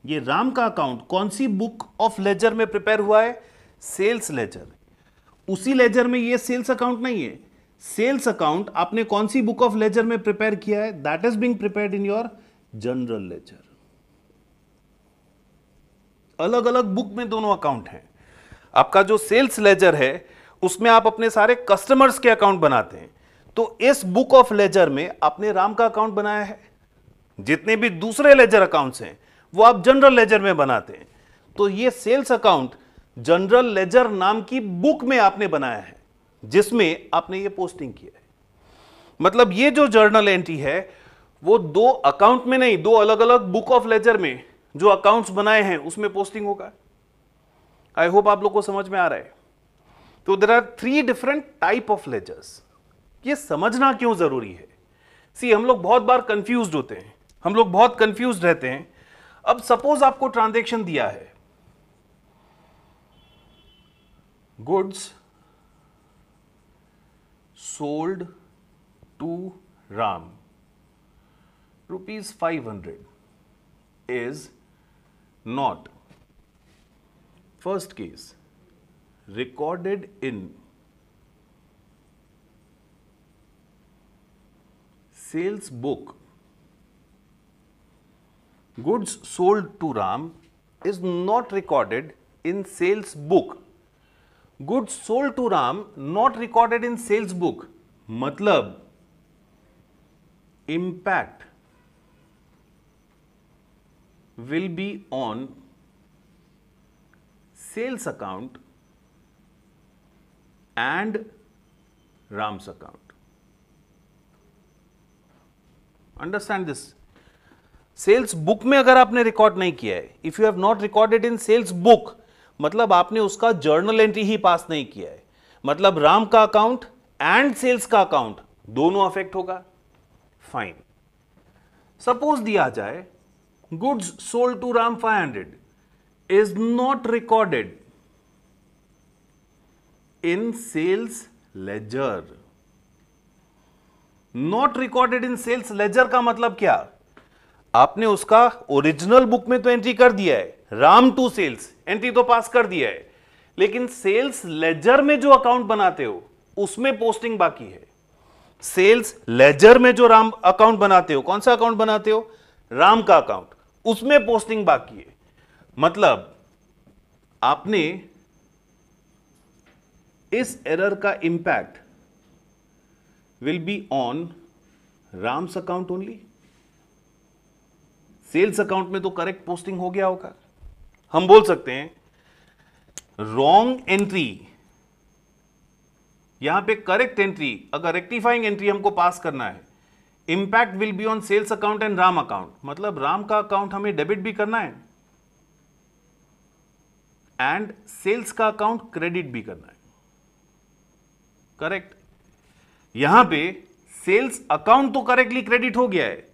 S1: ये राम का अकाउंट कौन सी बुक ऑफ लेजर में प्रिपेयर हुआ है? Sales laser. उसी लेजर में ये सेल्स अकाउंट नहीं है। सेल्स अकाउंट आपने कौन सी बुक ऑफ लेजर में प्रिपेयर किया है? That is being prepared in your general ledger. अलग अलग बुक में दोनों अकाउंट हैं। आपका जो सेल्स लेजर है उसमें आप अपने सारे कस्टमर्स के अकाउंट बनाते हैं, तो इस बुक ऑफ लेजर में आपने राम का अकाउंट बनाया है। जितने भी दूसरे लेजर अकाउंट्स हैं वो आप जनरल लेजर में बनाते हैं। तो ये सेल्स अकाउंट जनरल लेजर नाम की बुक में आपने बनाया है, जिसमें आपने ये पोस्टिंग किया है। मतलब ये जो जर्नल एंट्री है वो 2 अकाउंट में नहीं, 2 अलग अलग बुक ऑफ लेजर में जो अकाउंट्स बनाए हैं उसमें पोस्टिंग होगा। आई होप आप लोग को समझ में आ रहा है। तो there are 3 different type of ledgers. ये समझना क्यों जरूरी है? सी, हम लोग बहुत बार कंफ्यूज्ड होते हैं, हम लोग बहुत कंफ्यूज्ड रहते हैं। अब सपोज आपको ट्रांजैक्शन दिया है, goods sold to Ram ₹500 is not, first case, recorded in sales book. Goods sold to Ram is not recorded in sales book. Goods sold to Ram not recorded in sales book, मतलब impact will be on sales account and Ram's account. Understand this? Sales book में अगर आपने record नहीं किया है, if you have not recorded in sales book, मतलब आपने उसका जर्नल एंट्री ही पास नहीं किया है, मतलब राम का अकाउंट एंड सेल्स का अकाउंट दोनों अफेक्ट होगा। फाइन, सपोज दिया जाए goods sold to Ram 500 is not recorded in sales ledger. Not recorded in sales ledger का मतलब क्या? आपने उसका ओरिजिनल बुक में तो एंट्री कर दिया है, राम टू सेल्स एंट्री तो पास कर दिया है, लेकिन सेल्स लेजर में जो अकाउंट बनाते हो उसमें पोस्टिंग बाकी है। सेल्स लेजर में जो राम अकाउंट बनाते हो, कौन सा अकाउंट बनाते हो? राम का अकाउंट, उसमें पोस्टिंग बाकी है। मतलब आपने इस एरर का impact will be on Ram's account only. Sales account में तो करेक्ट पोस्टिंग हो गया होगा। हम बोल सकते हैं रॉन्ग एंट्री, यहां पे करेक्ट एंट्री, अगर रेक्टिफाइंग एंट्री हमको पास करना है, impact will be on sales account and Ram account. मतलब राम का अकाउंट हमें डेबिट भी करना है एंड सेल्स का अकाउंट क्रेडिट भी करना है। करेक्ट। यहां पे सेल्स अकाउंट तो करेक्टली क्रेडिट हो गया है,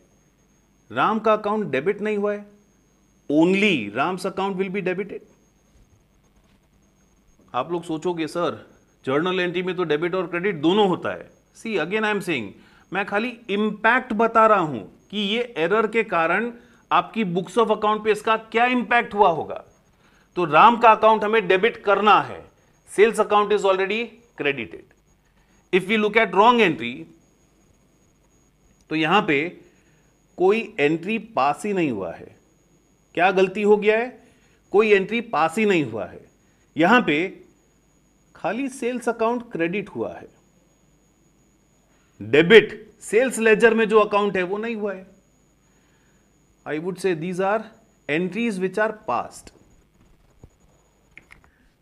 S1: राम का अकाउंट डेबिट नहीं हुआ है। Only Ram's account will be debited. आप लोग सोचोगे सर जर्नल एंट्री में तो डेबिट और क्रेडिट दोनों होता है। See again I am saying, मैं खाली इंपैक्ट बता रहा हूं कि ये एरर के कारण आपकी बुक्स ऑफ अकाउंट पे इसका क्या इंपैक्ट हुआ होगा। तो राम का अकाउंट हमें डेबिट करना है, sales account is already credited. If we look at wrong entry, तो यहां पे कोई एंट्री पास ही नहीं हुआ है। क्या गलती हो गया है? कोई एंट्री पास ही नहीं हुआ है। यहां पे खाली सेल्स अकाउंट क्रेडिट हुआ है, डेबिट सेल्स लेजर में जो अकाउंट है वो नहीं हुआ है। I would say these are entries which are passed.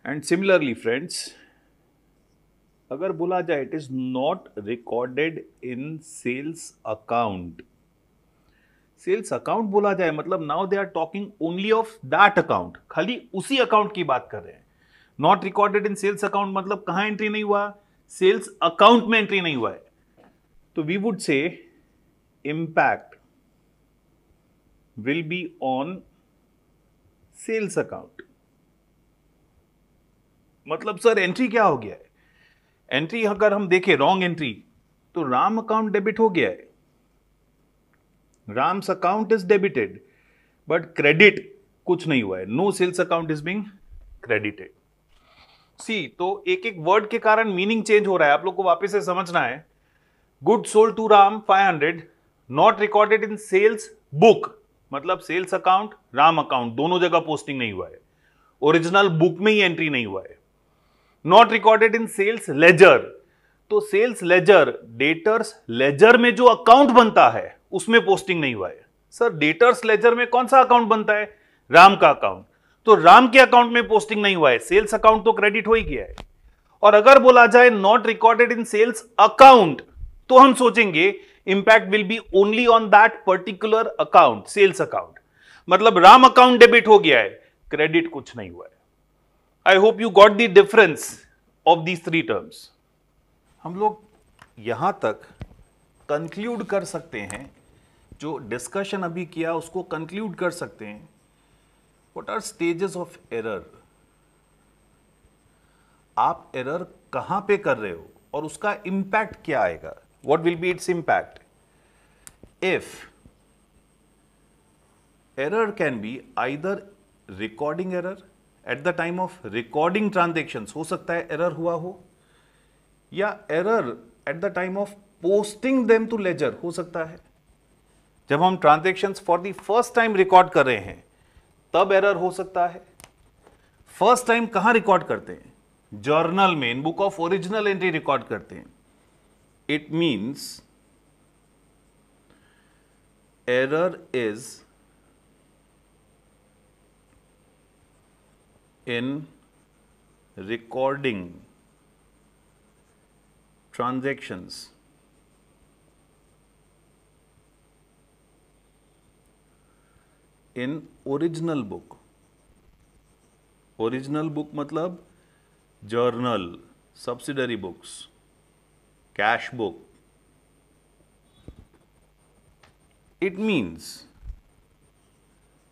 S1: And similarly friends, अगर बोला जाए it is not recorded in sales account, sales account बोला जाए मतलब now they are talking only of that account, खाली उसी अकाउंट की बात कर रहे हैं। Not recorded in sales account मतलब कहां एंट्री नहीं हुआ? सेल्स अकाउंट में एंट्री नहीं हुआ है। तो we would say impact will be on sales account. मतलब सर एंट्री क्या हो गया है? एंट्री अगर हम देखें रॉन्ग एंट्री, तो राम अकाउंट डेबिट हो गया है, Ram's account is debited, but credit कुछ नहीं हुआ है। No sales account is being credited. See, तो एक एक वर्ड के कारण मीनिंग चेंज हो रहा है, आप लोग को वापस से समझना है। Good sold to Ram 500, not recorded in sales book, मतलब सेल्स अकाउंट राम अकाउंट दोनों जगह पोस्टिंग नहीं हुआ है, ओरिजिनल बुक में ही एंट्री नहीं हुआ है। Not recorded in sales ledger, तो सेल्स लेजर डेटर्स लेजर में जो अकाउंट बनता है उसमें पोस्टिंग नहीं हुआ है। सर डेटर्स लेजर में कौन सा अकाउंट बनता है? राम का अकाउंट, तो राम के अकाउंट में पोस्टिंग नहीं हुआ है, सेल्स अकाउंट तो क्रेडिट हो ही गया है। और अगर बोला जाए not recorded in sales account, तो हम सोचेंगे impact will be only on that particular account, sales account. मतलब राम अकाउंट डेबिट हो गया है, क्रेडिट कुछ नहीं हुआ है। I hope you got the difference of these three terms. हम लोग यहां तक कंक्लूड कर सकते हैं, जो डिस्कशन अभी किया उसको कंक्लूड कर सकते हैं। What are stages of error? आप एरर कहां पे कर रहे हो और उसका इंपैक्ट क्या आएगा? What will be its impact? If error can be either recording error at the time of recording transactions, हो सकता है एरर हुआ हो, या error at the time of posting them to ledger हो सकता है। जब हम transactions for the first time record कर रहे हैं तब एरर हो सकता है। फर्स्ट टाइम कहां रिकॉर्ड करते हैं? जर्नल में, in book of original entry record करते हैं। It means error is in recording transactions in original book. Original book मतलब journal, subsidiary books, cash book. It means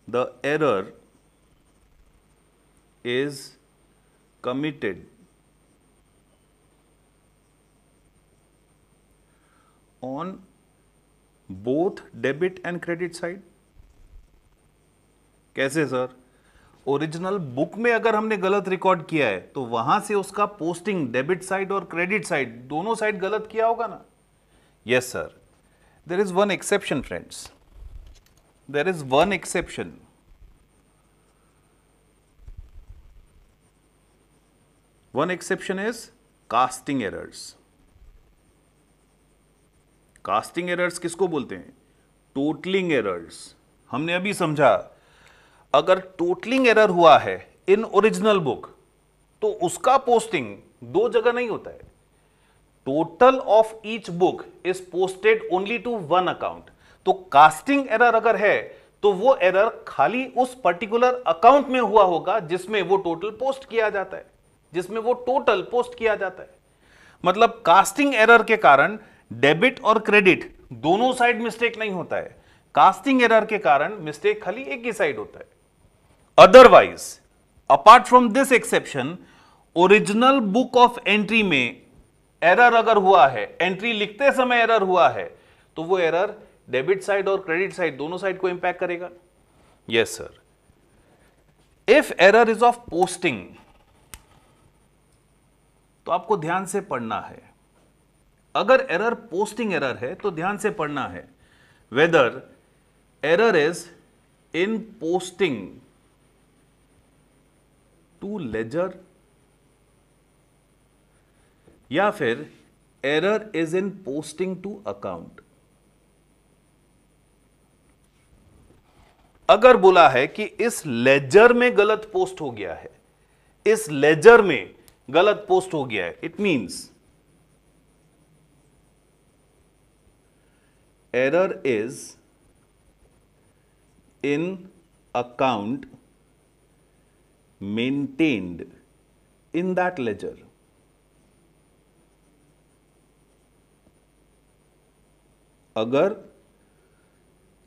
S1: the error is committed on both debit and credit side। कैसे सर? ओरिजिनल book में अगर हमने गलत रिकॉर्ड किया है तो वहां से उसका पोस्टिंग डेबिट साइड और क्रेडिट साइड दोनों साइड गलत किया होगा ना। Yes, sir. There is one exception, friends. There is one exception. One exception is casting errors. Casting errors किसको बोलते हैं? Totalling errors. हमने अभी समझा, अगर टोटलिंग एरर हुआ है इन ओरिजिनल बुक तो उसका पोस्टिंग दो जगह नहीं होता है. Total of each book is posted only to one account. तो कास्टिंग एरर अगर है तो वो एरर खाली उस पर्टिकुलर अकाउंट में हुआ होगा जिसमें वो टोटल पोस्ट किया जाता है, जिसमें वो टोटल पोस्ट किया जाता है. मतलब कास्टिंग एरर के कारण डेबिट और क्रेडिट दोनों साइड मिस्टेक नहीं होता है. कास्टिंग एरर के कारण मिस्टेक खाली एक ही साइड होता है. Otherwise apart from this exception, original book of entry में एरर अगर हुआ है, एंट्री लिखते समय एरर हुआ है, तो वो एरर डेबिट साइड और क्रेडिट साइड दोनों साइड को इंपैक्ट करेगा. Yes sir. If error is of posting, तो आपको ध्यान से पढ़ना है. अगर एरर पोस्टिंग एरर है तो ध्यान से पढ़ना है. Whether error is in posting to ledger या फिर error is in posting to account. अगर बोला है कि इस लेजर में गलत पोस्ट हो गया है, इस लेजर में गलत पोस्ट हो गया है, it means error is in account maintained in that ledger. अगर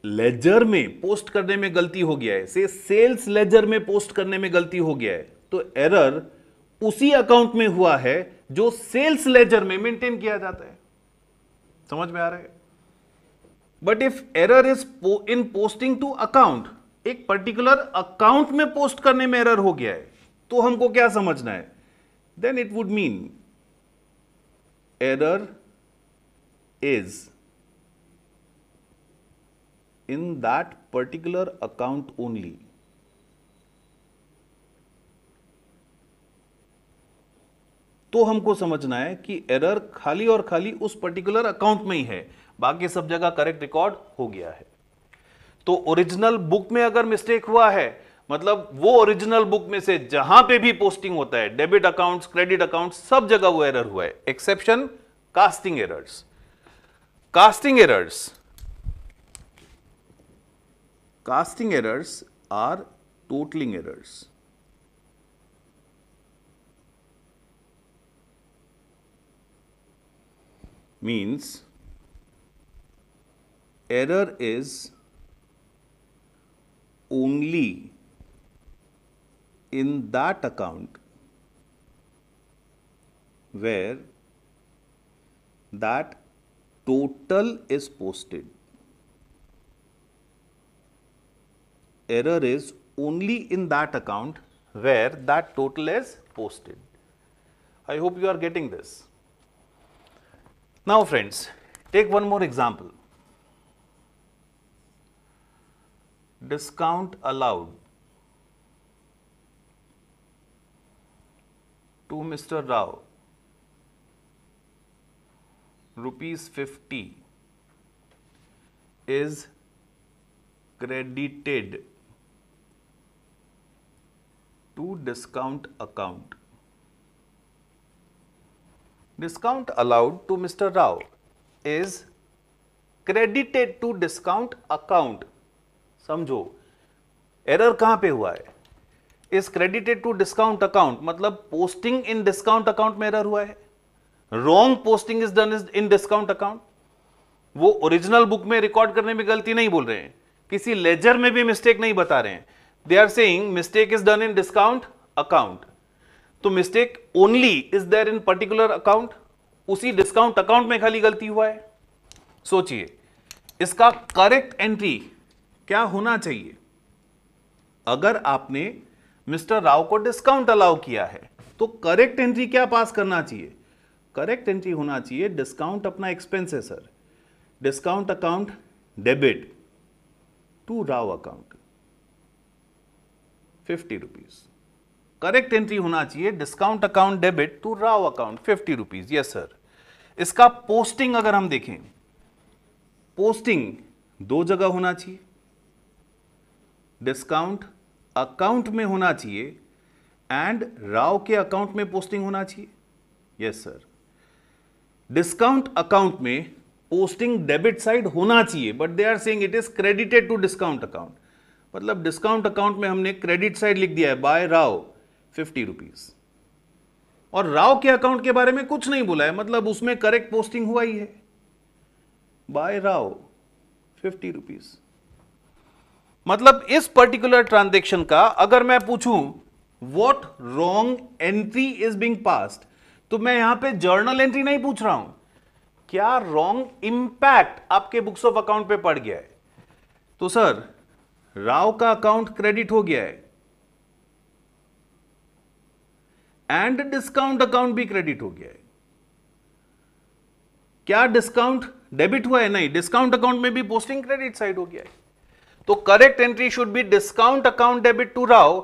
S1: लेजर में पोस्ट करने में गलती हो गया है, से सेल्स लेजर में पोस्ट करने में गलती हो गया है, तो एरर उसी अकाउंट में हुआ है जो सेल्स लेजर में मेंटेन किया जाता है. समझ में आ रहा है? But if error is in posting to account, एक पर्टिकुलर अकाउंट में पोस्ट करने में एरर हो गया है, तो हमको क्या समझना है? Then it would mean error is in that particular account only. तो हमको समझना है कि एरर खाली और खाली उस पर्टिकुलर अकाउंट में ही है, बाकी सब जगह करेक्ट रिकॉर्ड हो गया है. तो ओरिजिनल बुक में अगर मिस्टेक हुआ है, मतलब वो ओरिजिनल बुक में से जहां पे भी पोस्टिंग होता है, डेबिट अकाउंट्स, क्रेडिट अकाउंट्स, सब जगह वो एरर हुआ है. Exception casting errors. Casting errors, casting errors are totalling errors. Means error is only in that account where that total is posted. Error is only in that account where that total is posted. I hope you are getting this. Now friends, take one more example. Discount allowed to Mr. Rao, ₹50 is credited to discount account. Discount allowed to Mr. Rao is credited to discount account. समझो error कहां पे हुआ है? इस credited to discount account मतलब posting in discount account में error हुआ है. Wrong posting is done in discount account. वो ओरिजिनल बुक में रिकॉर्ड करने में गलती नहीं बोल रहे हैं, किसी लेजर में भी मिस्टेक नहीं बता रहे हैं. They are saying mistake is done in discount account. तो mistake only is there in particular account, उसी डिस्काउंट अकाउंट में खाली गलती हुआ है. सोचिए इसका करेक्ट एंट्री क्या होना चाहिए? अगर आपने मिस्टर राव को डिस्काउंट अलाउ किया है तो करेक्ट एंट्री क्या पास करना चाहिए? करेक्ट एंट्री होना चाहिए डिस्काउंट अपना एक्सपेंस है sir, discount account debit to Rao account 50 rupees. Correct entry होना चाहिए discount account debit to Rao account 50 rupees. Yes sir. इसका पोस्टिंग अगर हम देखें, पोस्टिंग दो जगह होना चाहिए, डिस्काउंट अकाउंट में होना चाहिए एंड राव के अकाउंट में पोस्टिंग होना चाहिए। Yes sir. डिस्काउंट अकाउंट में पोस्टिंग डेबिट साइड होना चाहिए, but they are saying it is credited to discount account. मतलब डिस्काउंट अकाउंट में हमने क्रेडिट साइड लिख दिया है बाय राव 50 रुपीज, और राव के अकाउंट के बारे में कुछ नहीं बोला है, मतलब उसमें करेक्ट पोस्टिंग हुआ ही है बाय राव 50 रुपीज। मतलब इस पर्टिकुलर ट्रांजैक्शन का अगर मैं पूछूं what wrong entry is being passed, तो मैं यहां पे जर्नल एंट्री नहीं पूछ रहा हूं, क्या रॉन्ग इंपैक्ट आपके बुक्स ऑफ अकाउंट पे पड़ गया है। तो सर राव का अकाउंट क्रेडिट हो गया है एंड डिस्काउंट अकाउंट भी क्रेडिट हो गया है। क्या डिस्काउंट डेबिट हुआ है? नहीं, डिस्काउंट अकाउंट में भी पोस्टिंग क्रेडिट साइड हो गया है। तो correct entry should be discount account debit to Rao,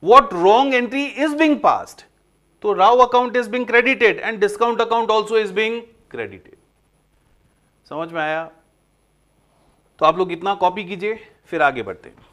S1: what wrong entry is being passed. तो Rao account is being credited and discount account also is being credited. समझ में आया? तो आप लोग इतना कॉपी कीजिए, फिर आगे बढ़ते हैं।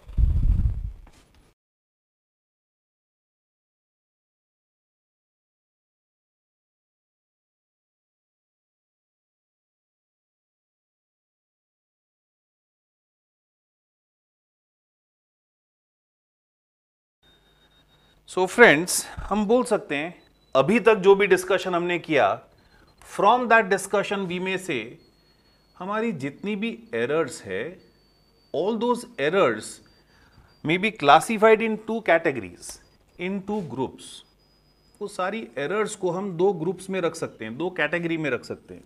S1: सो फ्रेंड्स, हम बोल सकते हैं अभी तक जो भी डिस्कशन हमने किया, फ्रॉम दैट डिस्कशन वी में से हमारी जितनी भी एरर्स है, all those errors may be classified in two categories, in two groups. वो सारी एरर्स को हम दो ग्रुप्स में रख सकते हैं, दो कैटेगरी में रख सकते हैं।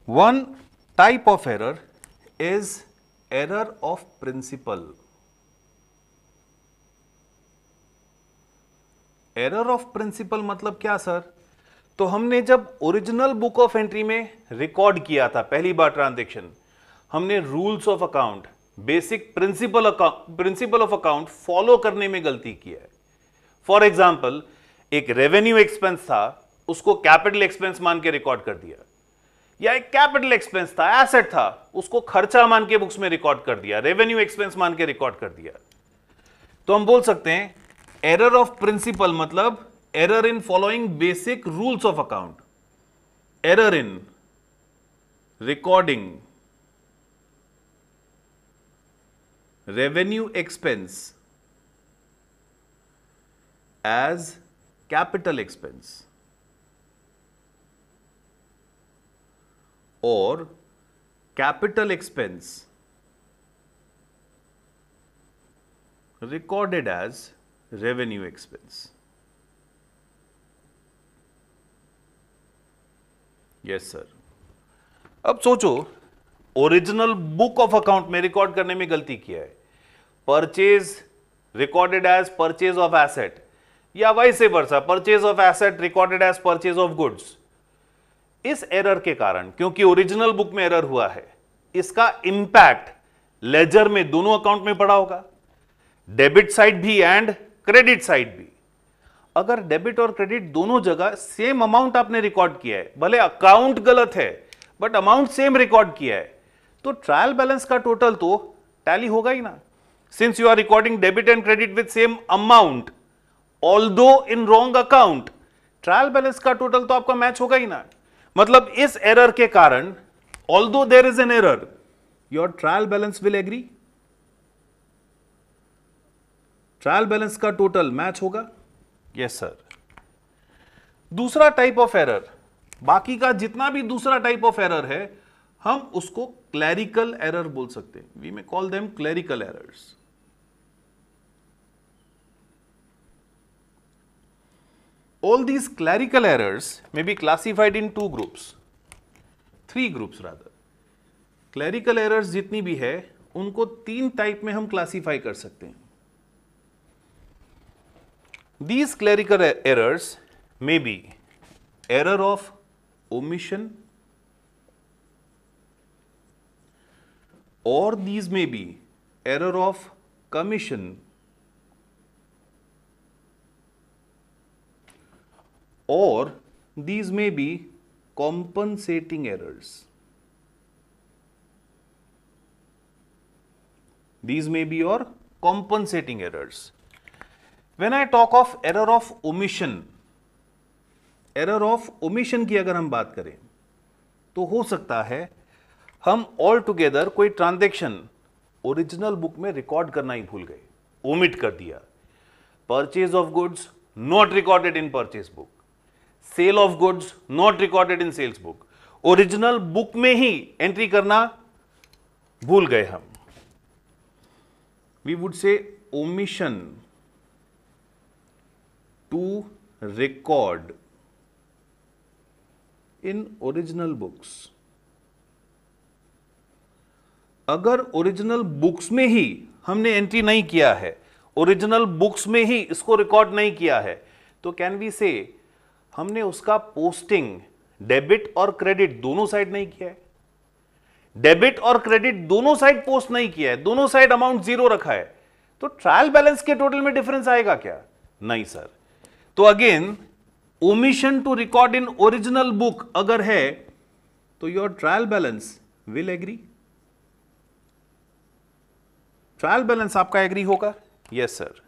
S1: One type of error is error of principle. Error of principle मतलब क्या सर? तो हमने जब ओरिजिनल बुक ऑफ एंट्री में रिकॉर्ड किया था पहली बार ट्रांजैक्शन, हमने rules of account, basic principle of account follow करने में गलती की है। फॉर एग्जांपल, एक रेवेन्यू एक्सपेंस था, उसको कैपिटल एक्सपेंस मान के रिकॉर्ड कर दिया, या एक कैपिटल एक्सपेंस था, एसेट था, उसको खर्चा मान के बुक्स में रिकॉर्ड कर दिया, रेवेन्यू एक्सपेंस मान के रिकॉर्ड कर दिया। तो हम बोल सकते हैं एरर ऑफ प्रिंसिपल मतलब error in following basic rules of account, error in recording revenue expense as capital expense और capital expense recorded as revenue expense. Yes sir. अब सोचो, ओरिजिनल बुक ऑफ अकाउंट में रिकॉर्ड करने में गलती किया है, purchase recorded as purchase of asset, या vice versa purchase of asset recorded as purchase of goods. इस एरर के कारण, क्योंकि ओरिजिनल बुक में एरर हुआ है, इसका इंपैक्ट लेजर में दोनों अकाउंट में पड़ा होगा, डेबिट साइड भी एंड क्रेडिट साइड भी। अगर डेबिट और क्रेडिट दोनों जगह सेम अमाउंट आपने रिकॉर्ड किया है, भले अकाउंट गलत है बट अमाउंट सेम रिकॉर्ड किया है, तो ट्रायल बैलेंस का टोटल तो टैली होगा ही ना। Since you are recording debit and credit with same amount although in wrong account, trial balance का टोटल तो आपका मैच होगा ही ना। मतलब इस एरर के कारण, although there is an error, your trial balance will agree, trial balance का टोटल मैच होगा। Yes sir. दूसरा टाइप ऑफ एरर, बाकी का जितना भी दूसरा टाइप ऑफ एरर है, हम उसको क्लैरिकल एरर बोल सकते हैं। We may call them clerical errors. All these clerical errors may be classified in two groups, three groups rather. Clerical errors जितनी भी है उनको तीन टाइप में हम क्लासीफाई कर सकते हैं। These clerical errors may be error of omission, or these may be error of commission, or these may be compensating errors. These may be your compensating errors. When I talk of error of omission, error of omission की अगर हम बात करें तो हो सकता है हम ऑल टुगेदर कोई ट्रांजैक्शन ओरिजिनल बुक में रिकॉर्ड करना ही भूल गए, ओमिट कर दिया. Purchase of goods not recorded in purchase book, sale of goods not recorded in sales book, original book में ही एंट्री करना भूल गए हम. We would say omission to record in original books. अगर ओरिजिनल बुक्स में ही हमने एंट्री नहीं किया है, ओरिजिनल बुक्स में ही इसको रिकॉर्ड नहीं किया है, तो कैन वी से हमने उसका पोस्टिंग डेबिट और क्रेडिट दोनों साइड नहीं किया है. डेबिट और क्रेडिट दोनों साइड पोस्ट नहीं किया है, दोनों साइड अमाउंट जीरो रखा है, तो ट्रायल बैलेंस के टोटल में डिफरेंस आएगा क्या? नहीं सर. तो again omission to record in original book अगर है तो your trial balance will agree. Trial balance आपका एग्री होगा. Yes sir.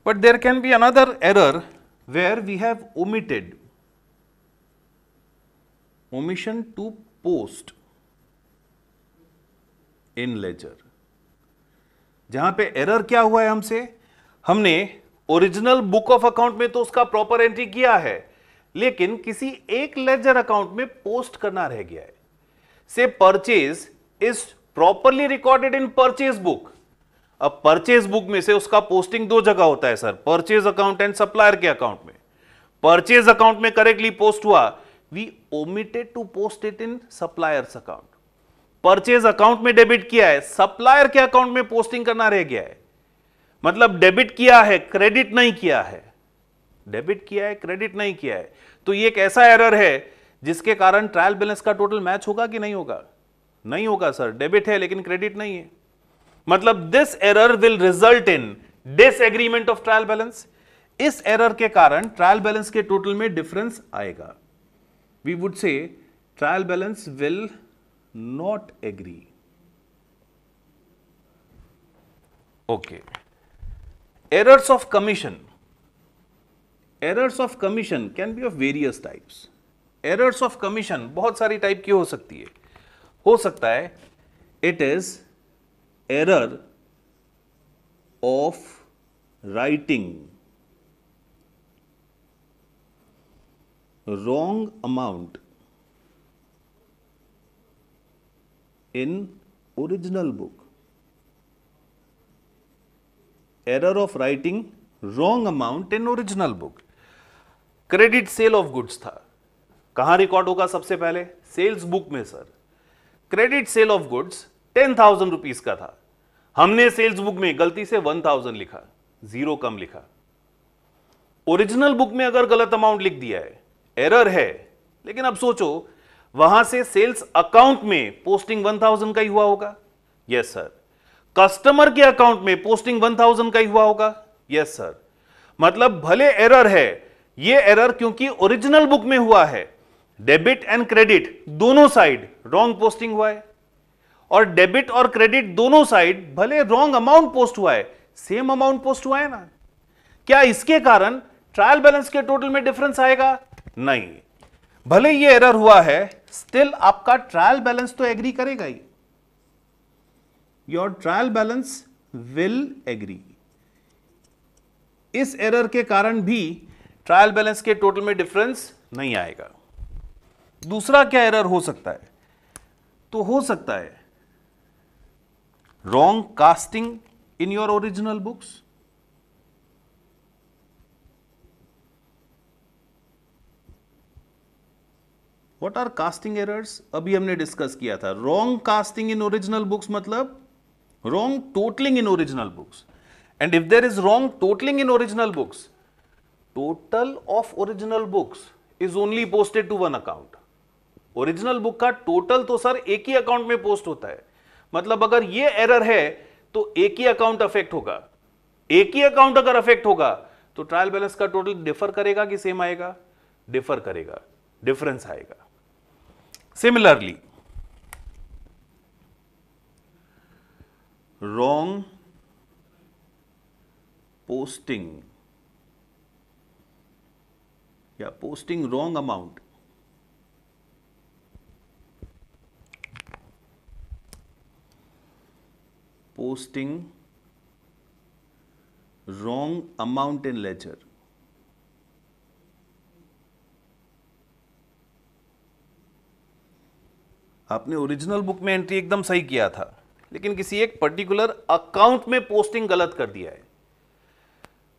S1: But there can be another error where we have omitted, omission to post in ledger. जहां पे error क्या हुआ है हमसे, हमने ओरिजिनल बुक ऑफ अकाउंट में तो उसका प्रॉपर एंट्री किया है, लेकिन किसी एक लेजर अकाउंट में पोस्ट करना रह गया है. Say purchase is properly recorded in purchase book. अब परचेज बुक में से उसका पोस्टिंग दो जगह होता है sir, purchase account and supplier के अकाउंट में. परचेज अकाउंट में करेक्टली पोस्ट हुआ, we omitted to post it in supplier's account. Purchase account में डेबिट किया है, सप्लायर के अकाउंट में पोस्टिंग करना रह गया है. मतलब डेबिट किया है, क्रेडिट नहीं किया है, डेबिट किया है, क्रेडिट नहीं किया है. तो ये एक ऐसा एरर है जिसके कारण ट्रायल बैलेंस का टोटल मैच होगा कि नहीं होगा? नहीं होगा सर. डेबिट है लेकिन क्रेडिट नहीं है. मतलब this error will result in disagreement of trial balance. इस एरर के कारण ट्रायल बैलेंस के टोटल में डिफरेंस आएगा. We would say trial balance will not agree. Okay. Errors of commission. Errors of commission can be of various types. Errors of commission बहुत सारी type की हो सकती है. हो सकता है it is error of writing wrong amount in original book. Error of writing wrong amount in original book. Credit sale of goods था, कहां रिकॉर्ड होगा सबसे पहले? सेल्स बुक में sir. Credit sale of goods 10,000 rupees का था, हमने sales book में गलती से 1,000 लिखा, जीरो कम लिखा. ओरिजिनल बुक में अगर गलत अमाउंट लिख दिया है, एरर है, लेकिन अब सोचो वहां से सेल्स अकाउंट में पोस्टिंग 1,000 का ही हुआ होगा. Yes sir. कस्टमर के अकाउंट में पोस्टिंग 1,000 का ही हुआ होगा. Yes sir. मतलब भले एरर है, ये एरर क्योंकि ओरिजिनल बुक में हुआ है, डेबिट एंड क्रेडिट दोनों साइड रॉन्ग पोस्टिंग हुआ है, और डेबिट और क्रेडिट दोनों साइड भले रॉन्ग अमाउंट पोस्ट हुआ है, सेम अमाउंट पोस्ट हुआ है ना. क्या इसके कारण ट्रायल बैलेंस के टोटल में डिफरेंस आएगा? नहीं. भले ये एरर हुआ है, स्टिल आपका ट्रायल बैलेंस तो एग्री करेगा ही. Your trial balance will agree. इस एरर के कारण भी ट्रायल बैलेंस के टोटल में डिफरेंस नहीं आएगा. दूसरा क्या एरर हो सकता है? तो हो सकता है wrong casting in your original books. What are casting errors? अभी हमने डिस्कस किया था. Wrong casting in original books मतलब wrong totalling in original books. And if there is wrong totalling in original books, total of original books is only posted to one account. Original book का total तो sir एक ही account में post होता है, मतलब अगर ये एरर है तो एक ही अकाउंट अफेक्ट होगा। एक ही अकाउंट अगर अफेक्ट होगा तो ट्रायल बैलेंस का टोटल डिफर करेगा कि सेम आएगा? डिफर करेगा, डिफरेंस आएगा। सिमिलरली रॉन्ग पोस्टिंग या posting wrong amount, posting wrong amount in ledger। आपने ओरिजिनल बुक में एंट्री एकदम सही किया था, लेकिन किसी एक पर्टिकुलर अकाउंट में पोस्टिंग गलत कर दिया है।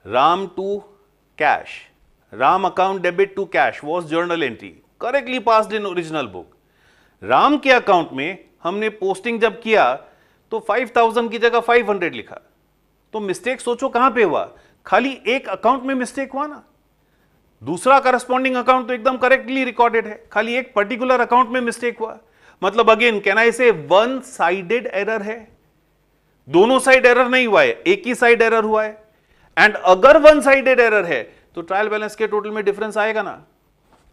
S1: Ram to cash, Ram account debit to cash was journal entry correctly passed in original book. Ram के अकाउंट में हमने पोस्टिंग जब किया तो 5000 की जगह 500 लिखा, तो मिस्टेक सोचो कहां पे हुआ? खाली एक अकाउंट में मिस्टेक हुआ ना। दूसरा करस्पॉन्डिंग अकाउंट तो एकदम करेक्टली रिकॉर्डेड है, खाली एक पर्टिकुलर अकाउंट में मिस्टेक हुआ। मतलब अगेन कैन आई से वन साइडेड एरर है, दोनों साइड एरर नहीं हुआ है, एक ही साइड एरर हुआ है। एंड अगर वन साइडेड एरर है तो ट्रायल बैलेंस के टोटल में डिफरेंस आएगा ना।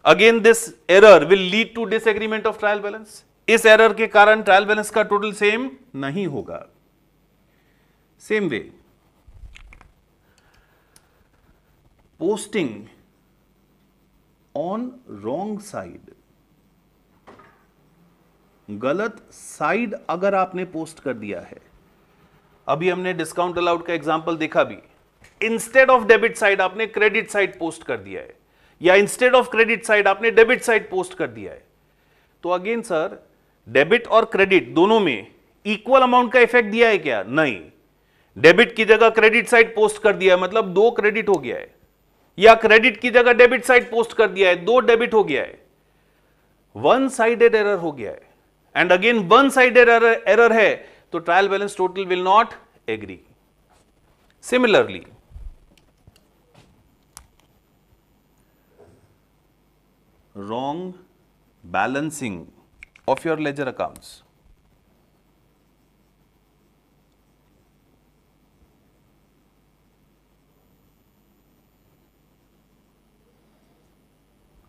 S1: Again this error will lead to disagreement of trial balance. इस एरर के कारण ट्रायल बैलेंस का टोटल सेम नहीं होगा। Same way posting on wrong side, गलत साइड अगर आपने पोस्ट कर दिया है, अभी हमने डिस्काउंट अलाउड का एग्जांपल देखा भी, इंस्टेड ऑफ डेबिट साइड आपने क्रेडिट साइड पोस्ट कर दिया है, या इंस्टेड ऑफ क्रेडिट साइड आपने डेबिट साइड पोस्ट कर दिया है, तो अगेन सर डेबिट और क्रेडिट दोनों में इक्वल अमाउंट का इफेक्ट दिया है क्या? नहीं। डेबिट की जगह क्रेडिट साइड पोस्ट कर दिया है, मतलब 2 क्रेडिट हो गया है, या क्रेडिट की जगह डेबिट साइड पोस्ट कर दिया है, 2 डेबिट हो गया है। वन साइडेड एरर हो गया है, and again one sided error है तो trial balance total will not agree. Similarly wrong balancing of your ledger accounts,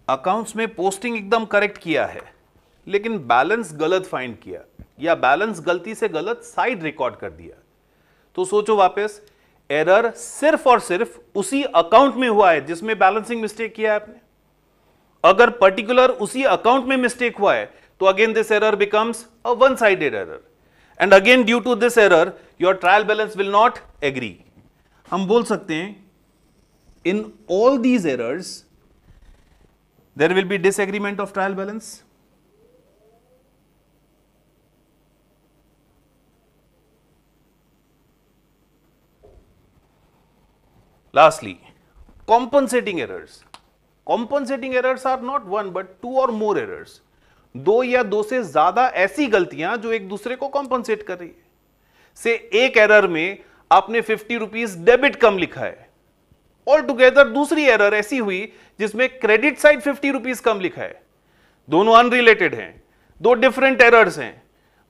S1: accounts में पोस्टिंग एकदम करेक्ट किया है, लेकिन बैलेंस गलत फाइंड किया, या बैलेंस गलती से गलत साइड रिकॉर्ड कर दिया, तो सोचो वापस एरर सिर्फ और सिर्फ उसी अकाउंट में हुआ है जिसमें बैलेंसिंग मिस्टेक किया है आपने। अगर पर्टिकुलर उसी अकाउंट में मिस्टेक हुआ है तो again this error becomes a one sided error, and again due to this error your trial balance will not agree. हम बोल सकते हैं in all these errors there will be disagreement of trial balance. Lastly, compensating errors. Compensating errors are not one but 2 or more errors. 2 या 2 से ज्यादा ऐसी गलतियां जो एक दूसरे को कॉम्पनसेट कर रही है। से एक एरर में आपने 50 रुपीज डेबिट कम लिखा है, ऑल टुगेदर दूसरी एरर ऐसी हुई जिसमें क्रेडिट साइड 50 रुपीज कम लिखा है। दोनों अनरिलेटेड हैं, 2 डिफरेंट एरर्स हैं,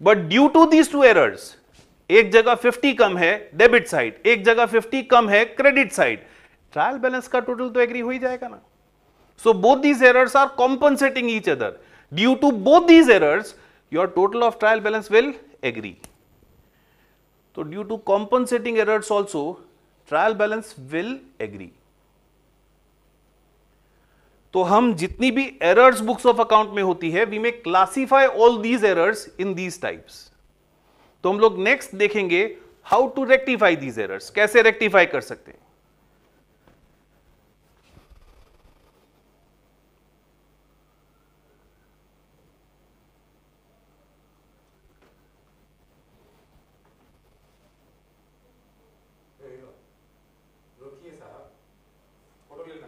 S1: but due to these 2 errors, एक जगह 50 कम है डेबिट साइड, एक जगह 50 कम है क्रेडिट साइड, ट्रायल बैलेंस का टोटल तो एग्री हो ही जाएगा ना। So both these errors are compensating each other. Due to both these errors your total of trial balance will agree. तो due to compensating errors also trial balance will agree. तो हम जितनी भी एरर्स बुक्स ऑफ अकाउंट में होती है we may classify all these errors in these types. तो हम लोग नेक्स्ट देखेंगे how to rectify these errors, कैसे रेक्टिफाई कर सकते हैं।
S2: रुकिए साहब, फोटो लेना।